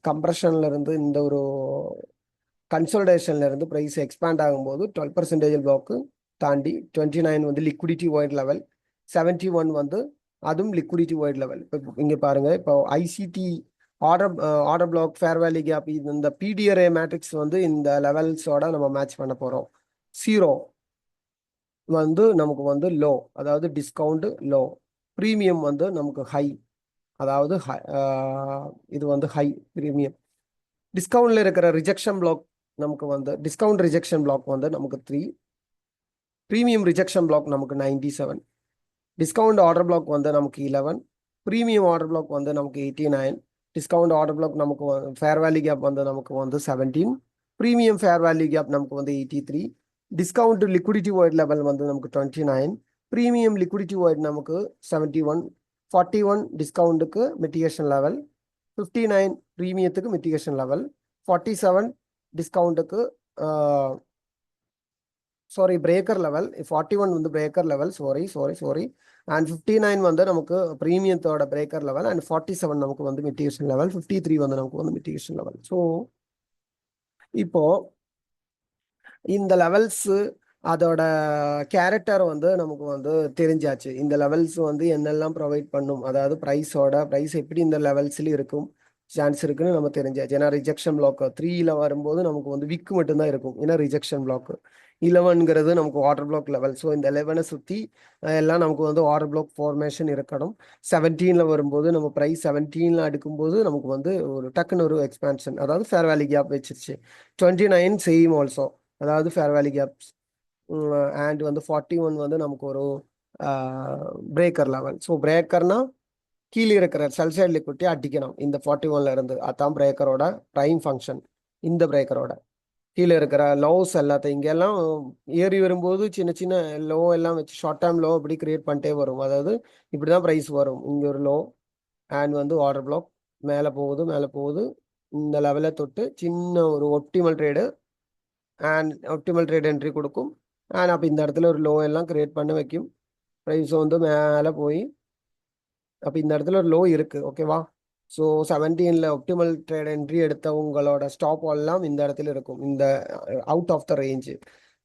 கம்ப்ரஷன்ல இருந்து இந்த ஒரு கன்சல்டேஷன்ல இருந்து ப்ரைஸ் எக்ஸ்பேண்ட் ஆகும்போது 12% பிளாக்கு தாண்டி 29 வந்து லிக்விடிட்டி ஒயிட் லெவல், 71 வந்து அதுவும் லிக்விடிட்டி ஒயிட் லெவல். இப்போ இங்கே பாருங்க, இப்போ ICT order order block fair value gap இந்த பிடிஆர்ஏ மேட்ரிக்ஸ் வந்து இந்த லெவல்ஸோட நம்ம மேட்ச் பண்ண போகிறோம். 0 வந்து நமக்கு வந்து லோ, அதாவது டிஸ்கவுண்ட் லோ. ப்ரீமியம் வந்து நமக்கு ஹை, அதாவது இது வந்து ஹை ப்ரீமியம். டிஸ்கவுண்ட்ல இருக்கிற ரிஜெக்ஷன் பிளாக் நமக்கு வந்து டிஸ்கவுண்ட் ரிஜெக்ஷன் பிளாக் வந்து நமக்கு 3, ப்ரீமியம் ரிஜெக்ஷன் பிளாக் நமக்கு 97, டிஸ்கவுண்ட் ஆர்டர் பிளாக் வந்து நமக்கு 11, ப்ரீமியம் ஆர்டர் பிளாக் வந்து நமக்கு 89, டிஸ்கவுண்ட் ஆர்டர் பிளாக் நமக்கு ஃபேர் வேல்யூ கேப் வந்து நமக்கு வந்து 17, ப்ரீமியம் ஃபேர் வேல்யூ கேப் நமக்கு வந்து 83, டிஸ்கவுண்ட் லிக்விடிட்டி ஒயிட் லெவல் வந்து நமக்கு 29, ப்ரீமியம் லிக்விடிட்டி ஒயிட் நமக்கு 71, 41 டிஸ்கவுண்ட்டுக்கு மிட்டிகேஷன் லெவல், 59 ப்ரீமியத்துக்கு மிட்டிகேஷன் லெவல், 47 டிஸ்கவுண்ட்டுக்கு சாரி பிரேக்கர் லெவல், 41 வந்து பிரேக்கர் லெவல், சாரி அண்ட் 59 வந்து நமக்கு ப்ரீமியத்தோட பிரேக்கர் லெவல், அண்ட் 47 நமக்கு வந்து மிட்டிகேஷன் லெவல், 53 வந்து நமக்கு வந்து மிட்டிகேஷன் லெவல். ஸோ இப்போ இந்த லெவல்ஸ் அதோட கேரக்டர் வந்து நமக்கு வந்து தெரிஞ்சாச்சு. இந்த லெவல்ஸ் வந்து என்னெல்லாம் ப்ரொவைட் பண்ணும், அதாவது ப்ரைஸ் எப்படி இந்த லெவல்ஸ்ல இருக்கும் சான்ஸ் இருக்குன்னு நம்ம தெரிஞ்சாச்சு. ஏன்னா ரிஜெக்ஷன் பிளாக் 3ல வரும்போது நமக்கு வந்து விக்கு மட்டும்தான் இருக்கும், ஏன்னா ரிஜெக்ஷன் பிளாக். 11ங்கிறது நமக்கு வாட்டர் பிளாக் லெவல். ஸோ இந்த 11 சுற்றி எல்லாம் நமக்கு வந்து வாட்டர் பிளாக் ஃபார்மேஷன் இருக்கணும். 17ல வரும்போது நம்ம ப்ரைஸ் 17ல அடுக்கும்போது நமக்கு வந்து ஒரு டக்குன்னு ஒரு எக்ஸ்பான்ஷன், அதாவது ஃபேர் வேல்யூ கேப் வச்சிருச்சு. 29 சேம் ஆல்சோ, அதாவது ஃபேர் வேல்யூ கேப்ஸ். அண்ட் வந்து 41 வந்து நமக்கு ஒரு பிரேக்கர் லெவல். ஸோ பிரேக்கர்னா கீழே இருக்கிற சல்சைட் லிக்விட்டி அடிக்கணும் இந்த 41ல இருந்து. அதான் பிரேக்கரோட ப்ரைம் ஃபங்க்ஷன். இந்த பிரேக்கரோட கீழே இருக்கிற லோஸ் எல்லாத்தையும் இங்கெல்லாம் ஏறி வரும்போது சின்ன சின்ன லோ எல்லாம் வச்சு ஷார்ட் டேர்ம் லோ இப்படி கிரியேட் பண்ணிட்டே வரும். அதாவது இப்படி தான் ப்ரைஸ் வரும். இங்கே ஒரு லோ அண்ட் வந்து ஆர்டர் பிளாக் மேலே போகுது இந்த லெவலை தொட்டு சின்ன ஒரு ஒப்டிமல் ட்ரேடு என்ட்ரி கொடுக்கும். அண்ட் அப்போ இந்த இடத்துல ஒரு லோ எல்லாம் கிரியேட் பண்ண வைக்கும். ப்ரைஸ் வந்து மேலே போய் அப்போ இந்த இடத்துல ஒரு லோ இருக்குது, ஓகேவா? ஸோ 17ல ஒப்டிமல் ட்ரேட் என்ட்ரி எடுத்தவங்களோட ஸ்டாப் எல்லாம் இந்த இடத்துல இருக்கும், இந்த out of the range.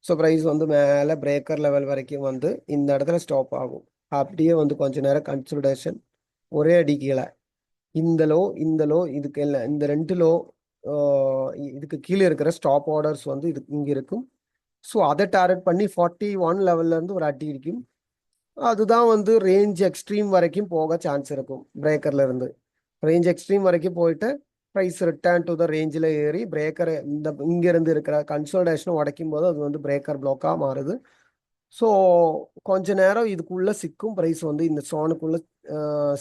So price வந்து மேலே பிரேக்கர் லெவல் வரைக்கும் வந்து இந்த இடத்துல ஸ்டாப் ஆகும். அப்படியே வந்து கொஞ்ச நேரம் கன்சல்டேஷன், ஒரே அடி கீழே இந்த லோ இதுக்கு இல்லை, இந்த 2 லோ இதுக்கு கீழே இருக்கிற ஸ்டாப் ஆர்டர்ஸ் வந்து இது இங்கே இருக்கும். ஸோ அதை டார்கெட் பண்ணி 41 லெவல்ல இருந்து ஒரு அடி இருக்கும். அதுதான் வந்து ரேஞ்ச் எக்ஸ்ட்ரீம் வரைக்கும் போக சான்ஸ் இருக்கும். பிரேக்கர்ல இருந்து ரேஞ்ச் எக்ஸ்ட்ரீம் வரைக்கும் போயிட்டு ப்ரைஸ் ரிட்டர்ன் டு த ரேஞ்சில் ஏறி பிரேக்கர் இங்கிருந்து இருக்கிற கன்சல்டேஷன் உடைக்கும் போது அது வந்து பிரேக்கர் பிளாக்காக மாறுது. ஸோ கொஞ்ச நேரம் இதுக்குள்ள சிக்கும், ப்ரைஸ் வந்து இந்த சோனுக்குள்ள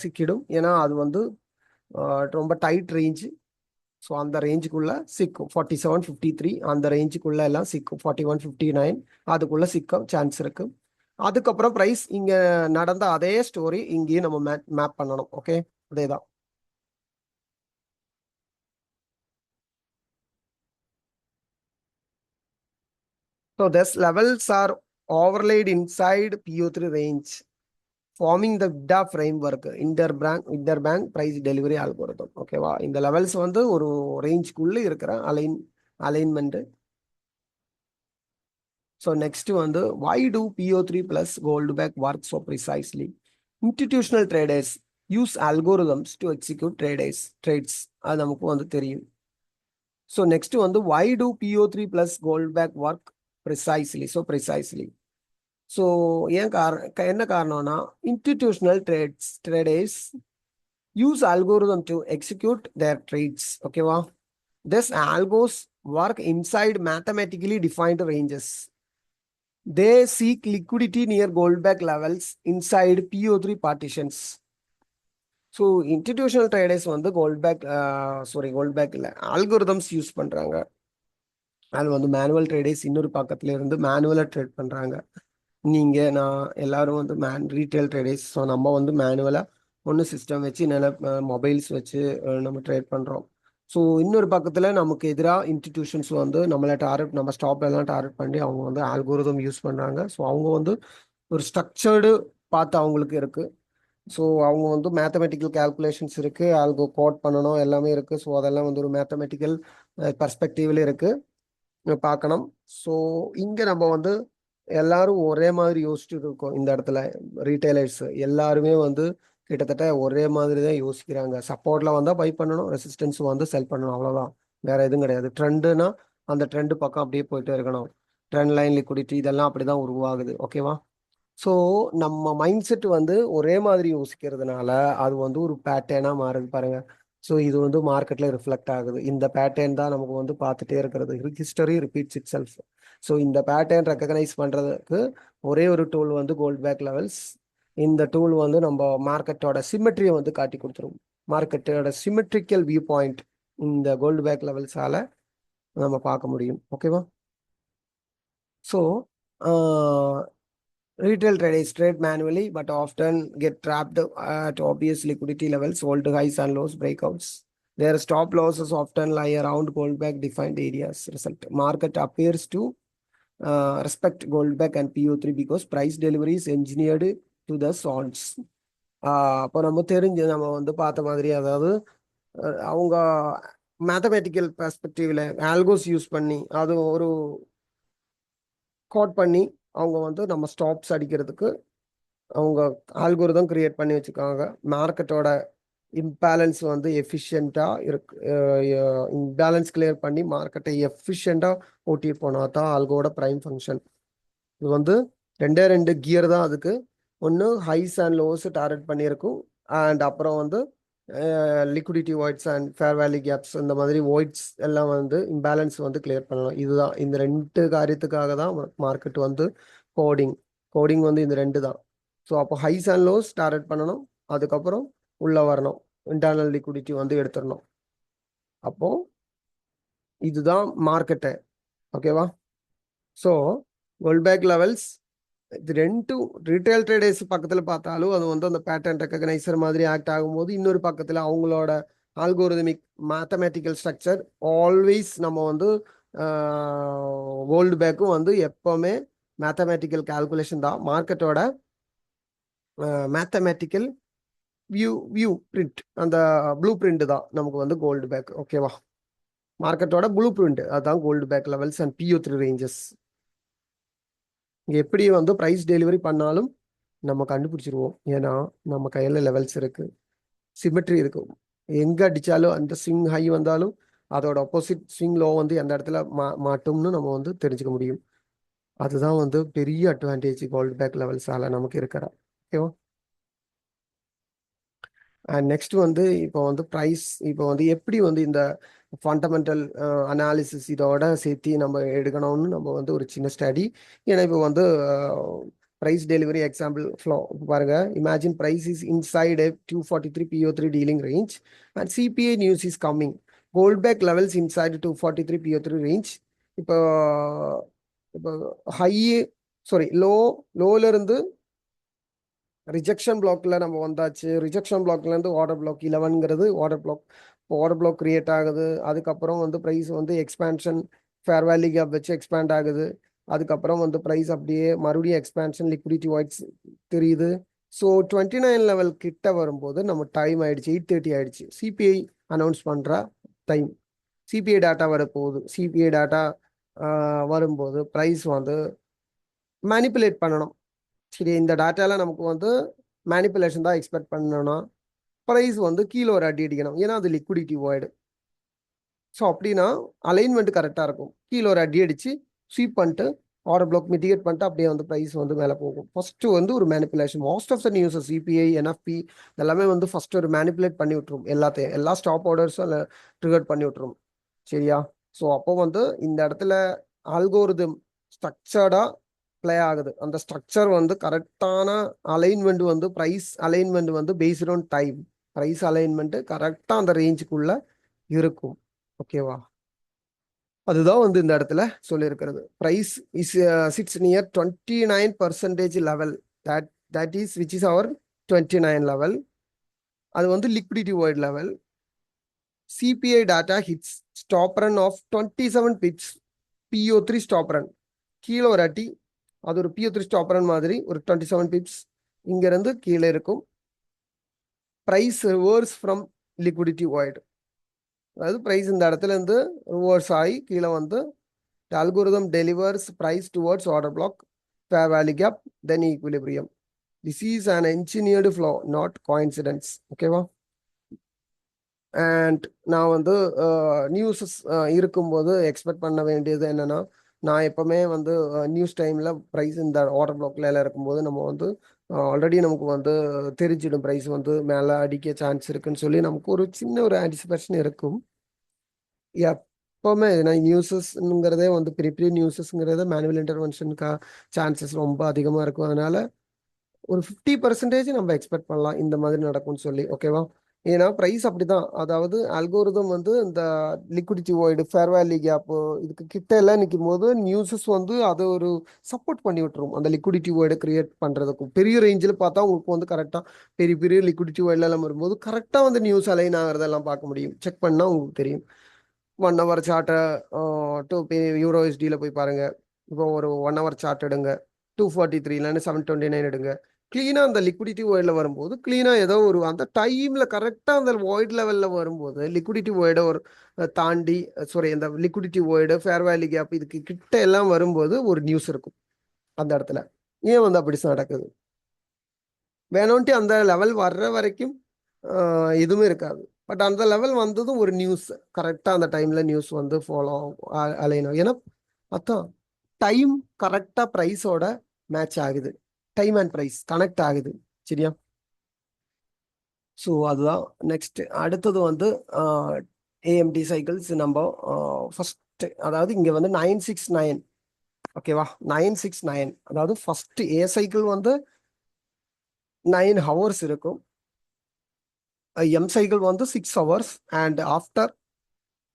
சிக்கிடும். ஏன்னா அது வந்து ரொம்ப டைட் ரேஞ்சு. ஸோ அந்த ரேஞ்சுக்குள்ள சிக்கும். 47, 53 அந்த ரேஞ்சுக்குள்ள எல்லாம் சிக்கும். 41, 59 அதுக்குள்ள சிக்க சான்ஸ் இருக்கு. அதுக்கப்புறம் ப்ரைஸ் இங்க நடந்த அதே ஸ்டோரி இங்கேயும் நம்ம மேப் பண்ணணும். ஓகே, அதேதான். So these levels are overlaid inside PO3 range, forming the VIDA framework, interbank price delivery algorithm. ஓகேவா? இந்த லெவல்ஸ் வந்து ஒரு ரேஞ்சுக்குள்ள இருக்கிற அலைன்மெண்ட். ஸோ நெக்ஸ்ட் வந்து why do PO3 plus Goldback work so precisely? Institutional traders use algorithms to execute trades. அது நமக்கு வந்து தெரியும். ஸோ நெக்ஸ்ட் வந்து why do PO3 plus Goldback work precisely? So precisely. So என்ன காரணம்னா institutional traders use algorithm to execute their trades. ஓகேவா? This algos work inside mathematically defined ranges. They seek liquidity near Goldbach levels inside PO3 partitions. So institutional traders வந்து Goldbach இல்லை, algorithms use பண்ணுறாங்க. அது வந்து manual traders இன்னொரு பக்கத்துல இருந்து மேனுவலாக ட்ரேட் பண்ணுறாங்க. நீங்கள் நான் எல்லாரும் வந்து ரீட்டைல் ட்ரேடர்ஸ். ஸோ நம்ம வந்து மேனுவலாக ஒன்று சிஸ்டம் வச்சு நல்ல மொபைல்ஸ் வச்சு நம்ம ட்ரேட் பண்ணுறோம். ஸோ இன்னொரு பக்கத்தில் நமக்கு எதிராக இன்ஸ்டிடியூஷன்ஸ் வந்து நம்மளை நம்ம ஸ்டாப்லாம் டார்கெட் பண்ணி அவங்க வந்து ஆல்கோரிதம் யூஸ் பண்ணுறாங்க. ஸோ அவங்க வந்து ஒரு ஸ்ட்ரக்சர்டு பார்த்து அவங்களுக்கு இருக்குது. ஸோ அவங்க வந்து மேத்தமெட்டிக்கல் கேல்குலேஷன்ஸ் இருக்கு, ஆல்கோ கோட் பண்ணணும், எல்லாமே இருக்கு. ஸோ அதெல்லாம் வந்து ஒரு மேத்தமெட்டிக்கல் பர்ஸ்பெக்டிவ்ல இருக்கு, பார்க்கணும். ஸோ இங்க நம்ம வந்து எல்லாரும் ஒரே மாதிரி யோசிச்சுட்டு இருக்கோம். இந்த இடத்துல ரீட்டைலர்ஸ் எல்லாருமே வந்து கிட்டத்தட்ட ஒரே மாதிரி தான் யோசிக்கிறாங்க. சப்போர்ட்ல வந்தா பை பண்ணணும், ரெசிஸ்டன்ஸ் வந்து செல் பண்ணணும், அவ்வளவுதான். வேற எதுவும் கிடையாது. ட்ரெண்டுனா அந்த ட்ரெண்ட் பக்கம் அப்படியே போயிட்டே இருக்கணும். ட்ரெண்ட் லைன் லிக்விடிட்டி இதெல்லாம் அப்படிதான் உருவாகுது. ஓகேவா? ஸோ நம்ம மைண்ட் செட் வந்து ஒரே மாதிரி யோசிக்கிறதுனால அது வந்து ஒரு பேட்டர்னாக மாறுது பாருங்க. ஸோ இது வந்து மார்க்கெட்ல ரிஃப்ளெக்ட் ஆகுது. இந்த பேட்டர்ன் தான் நமக்கு வந்து பார்த்துட்டே இருக்கிறது. History repeats it self. So இந்த பேட்டர்ன் ரெக்கக்னைஸ் பண்ணுறதுக்கு ஒரே ஒரு டூல் வந்து கோல்ட் பேக் லெவல்ஸ். இந்த டூல் வந்து நம்ம மார்க்கெட்டோட சிமெட்ரியை வந்து காட்டி கொடுத்துரும். மார்க்கெட்டோட சிமெட்ரிக்கல் வியூ பாயிண்ட் இந்த கோல்டு பேக் லெவல்ஸால நம்ம பார்க்க முடியும். ஓகேவா? So retail traders trade manually but often get trapped at obvious liquidity levels, hold highs and lows breakouts. Their stop losses often lie around Goldback defined areas. Result: market appears to respect Goldback and PO3 because price delivery is engineered to the zones. அப்போ நம்ம தெரிஞ்சு நம்ம வந்து பார்த்த மாதிரி, அதாவது அவங்க mathematical பெர்ஸ்பெக்டிவ்ல Al Quoz use பண்ணி அது ஒரு கோட் பண்ணி அவங்க வந்து நம்ம ஸ்டாப்ஸ் அடிக்கிறதுக்கு அவங்க ஆல்கோரிதம் கிரியேட் பண்ணி வச்சுருக்காங்க. மார்க்கெட்டோட இம்பேலன்ஸ் வந்து எஃபிஷியண்ட்டாக இருக்கு. இம்பேலன்ஸ் கிளியர் பண்ணி மார்க்கெட்டை எஃபிஷியண்ட்டாக ஓட்டிட்டு போனால் தான் ஆல்கோட ப்ரைம் ஃபங்க்ஷன். இது வந்து ரெண்டு கியர் தான் அதுக்கு. ஒன்று ஹைஸ் அண்ட் லோஸ் டார்கெட் பண்ணியிருக்கும், அண்ட் அப்புறம் வந்து liquidity voids and fair value gaps, இந்த மாதிரி வாய்ட்ஸ் எல்லாம் வந்து இம்பேலன்ஸ் வந்து கிளியர் பண்ணலாம். இதுதான் இந்த ரெண்டு காரியத்துக்காக தான் மார்க்கெட் வந்து கோடிங் வந்து இந்த ரெண்டு தான். ஸோ அப்போ ஹைஸ் அண்ட் லோஸ் டார்கெட் பண்ணணும், அதுக்கப்புறம் உள்ள வரணும், இன்டர்னல் லிக்விடிட்டி வந்து எடுத்துடணும். அப்போ இதுதான் மார்க்கெட்டை. ஓகேவா? ஸோ கோல்ட் பேக் லெவல்ஸ் இது ரெண்டு ரீட்டைல் ட்ரேடர்ஸ் பக்கத்தில் பார்த்தாலும் அது வந்து அந்த பேட்டர்ன் ரெக்கக்னைசர் மாதிரி ஆக்ட் ஆகும்போது, இன்னொரு பக்கத்தில் அவங்களோட ஆல்கோரிதமிக் மேத்தமேட்டிக்கல் ஸ்ட்ரக்சர் ஆல்வேஸ் நம்ம வந்து கோல்டு பேக்கும் வந்து எப்போவுமே மேத்தமேட்டிக்கல் கால்குலேஷன் தான். மார்க்கெட்டோட மேத்தமேட்டிக்கல் வியூ பிரிண்ட், அந்த ப்ளூ பிரிண்ட் தான் நமக்கு வந்து கோல்டு பேக். ஓகேவா? மார்க்கெட்டோட ப்ளூ பிரிண்ட் அதுதான் gold back levels and PO3 ranges. எப்படி வந்து ப்ரைஸ் டெலிவரி பண்ணாலும் நம்ம கண்டுபிடிச்சிருவோம். ஏன்னா நம்ம கையில் லெவல்ஸ் இருக்கு, சிமெட்ரி இருக்கு. எங்க அடிச்சாலும் அந்த ஸ்விங் ஹை வந்தாலும் அதோட ஆப்போசிட் ஸ்விங் லோ வந்து எந்த இடத்துல மாட்டும்னு நம்ம வந்து தெரிஞ்சுக்க முடியும். அதுதான் வந்து பெரிய அட்வான்டேஜ் கோல்டு பேக் லெவல்ஸால நமக்கு இருக்கிற. ஓகேவா? அண்ட் நெக்ஸ்ட் வந்து இப்போ வந்து ப்ரைஸ் இப்போ வந்து எப்படி வந்து இந்த ஃபண்டமெண்டல் அனாலிசிஸ் இதோட சேர்த்து நம்ம எடுக்கணும்னு நம்ம வந்து ஒரு சின்ன ஸ்டடி. ஏன்னா இப்போ வந்து ப்ரைஸ் டெலிவரி எக்ஸாம்பிள் ஃப்ளோ பாருங்க. Imagine price is inside 243 PO3 dealing range and CPI news is coming. Gold back levels inside 243 PO3 range. இப்போ இப்போ ஹை லோல இருந்து ரிஜெக்ஷன் பிளாக்ல நம்ம வந்தாச்சு. ரிஜெக்ஷன் பிளாக்ல இருந்து ஆர்டர் பிளாக் 11ங்கிறது ஆர்டர் பிளாக் கிரியேட் ஆகுது. அதுக்கப்புறம் வந்து ப்ரைஸ் வந்து எக்ஸ்பேன்ஷன் ஃபேர் வேல்யூ கேப் வச்சு எக்ஸ்பேண்ட் ஆகுது. அதுக்கப்புறம் வந்து ப்ரைஸ் அப்படியே மறுபடியும் எக்ஸ்பேன்ஷன் லிக்விடிட்டி வாய்ட்ஸ் தெரியுது. ஸோ 29 லெவல் கிட்ட வரும்போது நம்ம டைம் ஆயிடுச்சு, 8:30 ஆயிடுச்சு. CPI அனௌன்ஸ் பண்ற டைம். CPI டேட்டா வரப்போகுது. CPI டேட்டா வரும்போது ப்ரைஸ் வந்து மேனிப்புலேட் பண்ணணும். சரி, இந்த டேட்டால நமக்கு வந்து மேனிப்புலேஷன் தான் எக்ஸ்பெக்ட் பண்ணணும்னா ப்ரைஸ் வந்து கீழே ஒரு அடி அடிக்கணும். ஏன்னா அது லிக்விடிட்டி வாய்டு. ஸோ அப்படின்னா அலைன்மெண்ட் கரெக்டாக இருக்கும். கீழே ஒரு அடி அடிச்சு ஸ்வீப் பண்ணிட்டு ஆர்டர் பிளாக் மிட்டிகேட் பண்ணிட்டு அப்படியே வந்து ப்ரைஸ் வந்து மேலே போகும். ஃபர்ஸ்ட் வந்து ஒரு manipulation. Most of the news CPI NFP எல்லாமே வந்து ஃபர்ஸ்ட் ஒரு மேனிப்புலேட் பண்ணி விட்டுரும். எல்லா ஸ்டாப் ஆர்டர்ஸும் அதில் ட்ரிகர் பண்ணி விட்டுரும். சரியா? ஸோ அப்போ வந்து இந்த இடத்துல ஆல்கோரிதம் ஸ்ட்ரக்சர்டா பிளே ஆகுது. அந்த ஸ்ட்ரக்சர் வந்து கரெக்டான அலைன்மெண்ட் வந்து ப்ரைஸ் அலைன்மெண்ட் வந்து based on time. Price alignment கரெக்டாக அந்த ரேஞ்சுக்குள்ள இருக்கும். ஓகேவா? அதுதான் வந்து இந்த இடத்துல சொல்லியிருக்கிறது. Price is sits near 29% level. That is which is our 29 level. அது வந்து liquidity void level. CPI data hits stop run of 27 pips. PO3 stop run கீழே ஒரு அட்டி, அது ஒரு PO3 stop run மாதிரி ஒரு 27 pips இங்கிருந்து கீழே இருக்கும். Price reverse from liquidity void. அதாவது ப்ரைஸ் இந்த இடத்துல இருந்து ரிவர்ஸ் ஆகி கீழே வந்து algorithm delivers price towards order block, fair value gap, then equilibrium. This is an engineered flow, not coincidence. ஓகேவா? அண்ட் நான் வந்து நியூஸஸ் இருக்கும்போது எக்ஸ்பெக்ட் பண்ண வேண்டியது என்னன்னா, நான் எப்பவுமே வந்து நியூஸ் டைமில் ப்ரைஸ் இந்த ஆர்டர் பிளாக்ல எல்லாம் இருக்கும்போது நம்ம வந்து ஆல்ரெடி நமக்கு வந்து தெரிஞ்சிடும் ப்ரைஸ் வந்து மேலே அடிக்க சான்ஸ் இருக்குன்னு சொல்லி நமக்கு ஒரு சின்ன ஒரு ஆன்டிசிபேஷன் இருக்கும். எப்பவுமே நான் நியூஸஸ்ங்கிறதே வந்து பெரிய பெரிய நியூஸஸ்ங்கிறத மேனுவல் இன்டர்வென்ஷனுக்கா சான்சஸ் ரொம்ப அதிகமாக இருக்கும். அதனால ஒரு 50% நம்ம எக்ஸ்பெக்ட் பண்ணலாம் இந்த மாதிரி நடக்கும்னு சொல்லி. ஓகேவா? ஏன்னா ப்ரைஸ் அப்படிதான். அதாவது அல்கோரிதம் வந்து இந்த liquidity void, fair value gap இதுக்கு கிட்ட எல்லாம் நிற்கும் போது நியூஸஸ் வந்து அதை ஒரு சப்போர்ட் பண்ணி விட்டுரும் அந்த லிக்விடிட்டி வாய்டை கிரியேட் பண்ணுறதுக்கும். பெரிய ரேஞ்சில் பார்த்தா உங்களுக்கு வந்து கரெக்டாக பெரிய பெரிய லிக்விடிட்டி வாய்டில் எல்லாம் வரும்போது கரெக்டாக வந்து நியூஸ் அலைன் ஆகிறதெல்லாம் பார்க்க முடியும். செக் பண்ணால் உங்களுக்கு தெரியும். 1 hour சார்ட்டை டூ யூரோஎஸ்டியில் போய் பாருங்க. இப்போ ஒரு 1 hour சார்ட் எடுங்க, 243 இல்லைன்னு 729 எடுங்க. கிளீனாக அந்த லிக்விடிட்டி வாய்டில் வரும்போது கிளீனாக ஏதோ ஒரு அந்த டைமில் கரெக்டாக அந்த வாய்ட் லெவலில் வரும்போது லிக்விடிட்டி வாய்டை ஒரு தாண்டி சாரி அந்த liquidity void, fair value gap இதுக்கு கிட்ட எல்லாம் வரும்போது ஒரு நியூஸ் இருக்கும் அந்த இடத்துல. ஏன் வந்து அப்படி நடக்குது? வேணும்ட்டு அந்த லெவல் வர்ற வரைக்கும் எதுவுமே இருக்காது. பட் அந்த லெவல் வந்ததும் ஒரு நியூஸ் கரெக்டாக அந்த டைமில் நியூஸ் வந்து ஃபாலோ அலையணும். ஏன்னா அதான் டைம் கரெக்டாக ப்ரைஸோட மேட்ச் ஆகுது. டைம் அண்ட் ப்ரைஸ் கனெக்ட் ஆகுது. சரியா? ஸோ அதுதான் நெக்ஸ்ட். அடுத்தது வந்து ஏஎம்டி சைக்கிள்ஸ் நம்ம ஃபர்ஸ்ட், அதாவது இங்கே வந்து 969. ஓகேவா? 969 அதாவது ஃபர்ஸ்ட் ஏ சைக்கிள் வந்து 9 hours இருக்கும். M cycle வந்து 6 hours, and after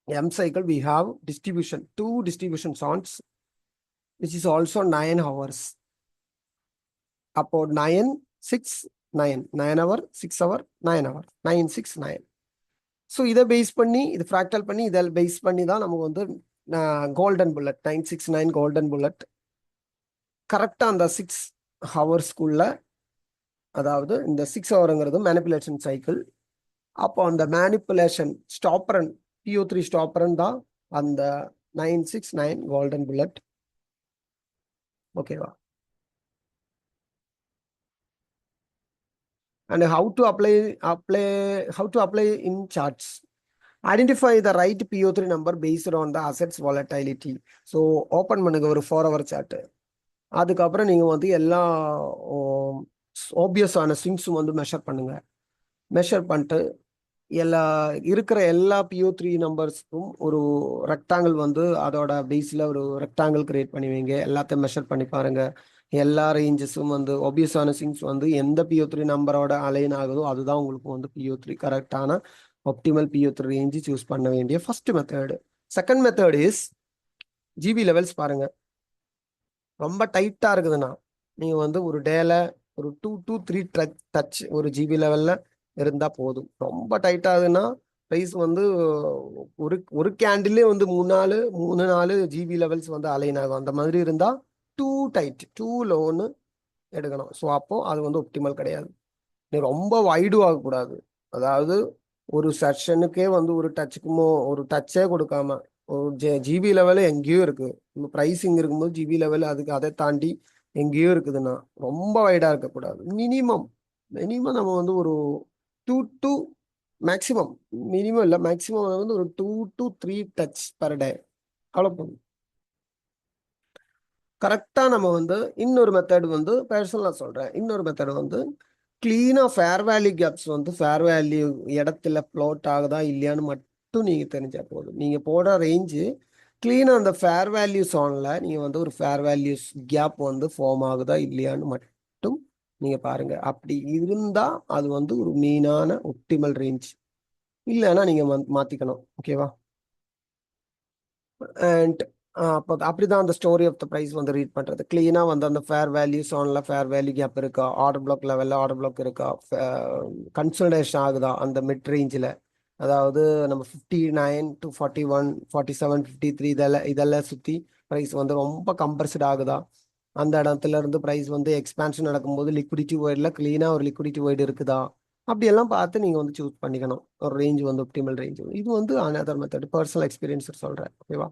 M cycle we have distribution, 2 distribution zones, which is also 9 hours. அப்போ 9, 6, 9, 9 hour, 6 hour, 9 hour, 9, 6, 9. ஸோ இதை பேஸ் பண்ணி இது ஃப்ராக்டல் பண்ணி இதை பேஸ் பண்ணி தான் நமக்கு வந்து கோல்டன் புல்லட் 969 கோல்டன் புல்லட் கரெக்டாக அந்த 6 ஹவர்ஸ்க்குள்ள, அதாவது இந்த 6 ஹவருங்கிறது மேனிப்புலேஷன் சைக்கிள். அப்போ அந்த மேனிப்புலேஷன் ஸ்டாப்பரன் PO3 ஸ்டாப்பரன் தான் அந்த 969 கோல்டன் புல்லட். ஓகேவா? and how to apply in charts. Identify the right PO3 number based on the assets volatility. So open பண்ணுங்க ஒரு 4 hour chart. அதுக்கப்புறம் நீங்க வந்து எல்லா ஆப்வியஸான ஸ்விங்ஸும் வந்து மெஷர் பண்ணுங்க. மெஷர் பண்ணிட்டு இருக்கிற எல்லா PO3 நம்பர்ஸ்க்கும் ஒரு ரெக்டாங்கிள் வந்து அதோட பேஸில் ஒரு ரெக்டாங்கிள் கிரியேட் பண்ணி வைங்க. எல்லாத்தையும் மெஷர் பண்ணி பாருங்க. எல்லா ரேஞ்சஸும் வந்து ஆப்வியஸான ஸ்விங்ஸ் வந்து எந்த PO3 நம்பரோட அலைன் ஆகுதோ அதுதான் உங்களுக்கு வந்து PO3 கரெக்டான ஆப்டிமல் PO3 ரேஞ்சு சூஸ் பண்ண வேண்டிய first method. Second method is GB levels பாருங்க. ரொம்ப டைட்டாக இருக்குதுன்னா நீங்கள் வந்து ஒரு டேல ஒரு 2 to 3 டச் ஒரு ஜிபி லெவலில் இருந்தால் போதும். ரொம்ப டைட்டாகுதுன்னா ப்ரைஸ் வந்து ஒரு கேண்டிலே வந்து 3-4 ஜிபி லெவல்ஸ் வந்து அலைன் ஆகும். அந்த மாதிரி இருந்தால் டூ டைட், டூ லோன்னு எடுக்கணும். ஸோ அப்போ அது வந்து ஒப்டிமல் கிடையாது. நீ ரொம்ப வைடும் ஆகக்கூடாது. அதாவது ஒரு செஷனுக்கே வந்து ஒரு டச்சுக்குமோ ஒரு டச்சே கொடுக்காம ஒரு ஜிபி லெவலு எங்கேயோ இருக்கு. நம்ம ப்ரைஸிங் இருக்கும்போது ஜிபி லெவல் அதுக்கு அதை தாண்டி எங்கேயோ இருக்குதுன்னா ரொம்ப வைடா இருக்கக்கூடாது. மினிமம் நம்ம வந்து ஒரு 2 to மேக்சிமம், மினிமம் இல்லை மேக்சிமம் வந்து ஒரு 2 to 3 டச் பர் டே அவ்வளோ போதும். கரெக்டாக நம்ம வந்து இன்னொரு மெத்தட் வந்து பர்சனலாக சொல்கிறேன். இன்னொரு மெத்தட் வந்து கிளீனாக ஃபேர் வேல்யூ கேப்ஸ் வந்து ஃபேர் வேல்யூ இடத்துல ப்ளோட் ஆகுதா இல்லையான்னு மட்டும் நீங்கள் தெரிஞ்சால் போதும். நீங்கள் போடுற ரேஞ்சு கிளீனாக அந்த ஃபேர் வேல்யூ சோனில் நீங்கள் வந்து ஒரு ஃபேர் வேல்யூஸ் கேப் வந்து ஃபார்ம் ஆகுதா இல்லையான்னு மட்டும் நீங்கள் பாருங்கள். அப்படி இருந்தால் அது வந்து ஒரு மெயினான ஒப்டிமல் ரேஞ்ச். இல்லைன்னா நீங்கள் மாற்றிக்கணும். ஓகேவா? அண்ட் அப்போ அப்படிதான் அந்த ஸ்டோரி ஆஃப் த ப்ரைஸ் வந்து ரீட் பண்ணுறது. கிளீனாக வந்து அந்த ஃபேர் வேல்யூ சோனில் ஃபேர் வேல்யூ கேப் இருக்கா, ஆர்டர் பிளாக் லெவலில் ஆர்டர் பிளாக் இருக்கா, கன்சல்டேஷன் ஆகுதா அந்த மிட் ரேஞ்சில், அதாவது நம்ம 59 to 41, 47, 53 இதெல்லாம் சுற்றி ப்ரைஸ் வந்து ரொம்ப கம்ப்ரஸ்ட் ஆகுதா, அந்த இடத்துல இருந்து ப்ரைஸ் வந்து எக்ஸ்பான்ஷன் நடக்கும்போது லிக்விடிட்டி ஒய்டில் கிளீனாக ஒரு லிக்விடிட்டி ஒய்டு இருக்குதா, அப்படியெல்லாம் பார்த்து நீங்கள் வந்து சூஸ் பண்ணிக்கணும் ஒரு ரேஞ்ச் வந்து ஒப்டிமல் ரேஞ்ச். இது வந்து அனதர் மெத்தட், பர்சனல் எக்ஸ்பீரியன்ஸ் சொல்கிறேன். ஓகேவா?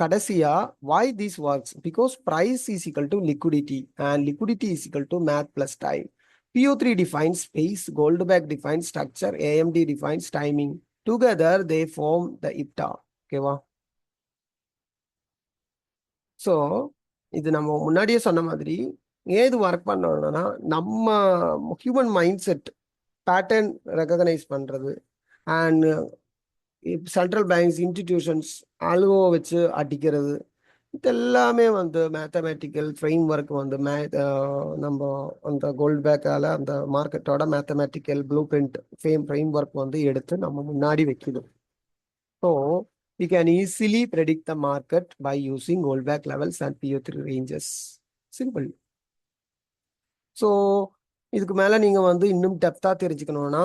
கடைசியா why this works because price is equal to liquidity and liquidity is equal to math plus time. PO3 defines space, Goldberg defines structure, AMD defines timing. Together they form the IPTA. ஓகேவா? So இது நம்ம முன்னாடியே சொன்ன மாதிரி ஏது work பண்ணணும்னா நம்ம human mind set pattern recognise பண்ணுறது அண்ட் சென்ட்ரல் பேங்க்ஸ் இன்ஸ்டிடியூஷன்ஸ் அலுவோ வச்சு அடிக்கிறது, இது எல்லாமே வந்து மேத்தமேட்டிக்கல் ஃப்ரேம் ஒர்க் வந்து நம்ம அந்த கோல்ட் பேக்கால அந்த மார்க்கெட்டோட mathematical blueprint framework வந்து எடுத்து நம்ம முன்னாடி வைக்குது. So we can easily predict the market by using Goldberg levels and PO3 ranges. Simple. So இதுக்கு மேலே நீங்கள் வந்து இன்னும் டெப்த்தாக தெரிஞ்சுக்கணுன்னா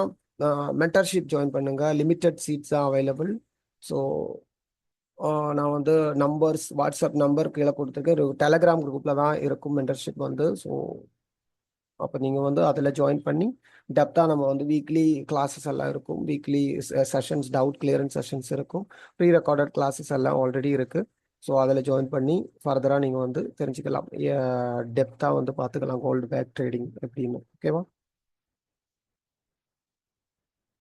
மென்டர்ஷிப் ஜாயின் பண்ணுங்க. லிமிட்டட் சீட்ஸ் தான் அவைலபிள். ஸோ நான் வந்து நம்பர்ஸ் வாட்ஸ்அப் நம்பர் கீழே கொடுத்துருக்கேன். ஒரு டெலகிராம் குரூப்பில் தான் இருக்கும் மென்டர்ஷிப் வந்து. ஸோ அப்போ நீங்கள் வந்து அதில் ஜாயின் பண்ணி டெப்த்தாக நம்ம வந்து வீக்லி கிளாஸஸ் எல்லாம் இருக்கும். Weekly sessions, doubt clearance sessions இருக்கும். ப்ரீ ரெக்கார்டட் கிளாஸஸ் எல்லாம் ஆல்ரெடி இருக்குது. ஸோ அதில் ஜாயின் பண்ணி ஃபர்தராக நீங்கள் வந்து தெரிஞ்சுக்கலாம், டெப்த்தாக வந்து பார்த்துக்கலாம் கோல்டு பேக் ட்ரேடிங் எப்படின்னு. ஓகேவா?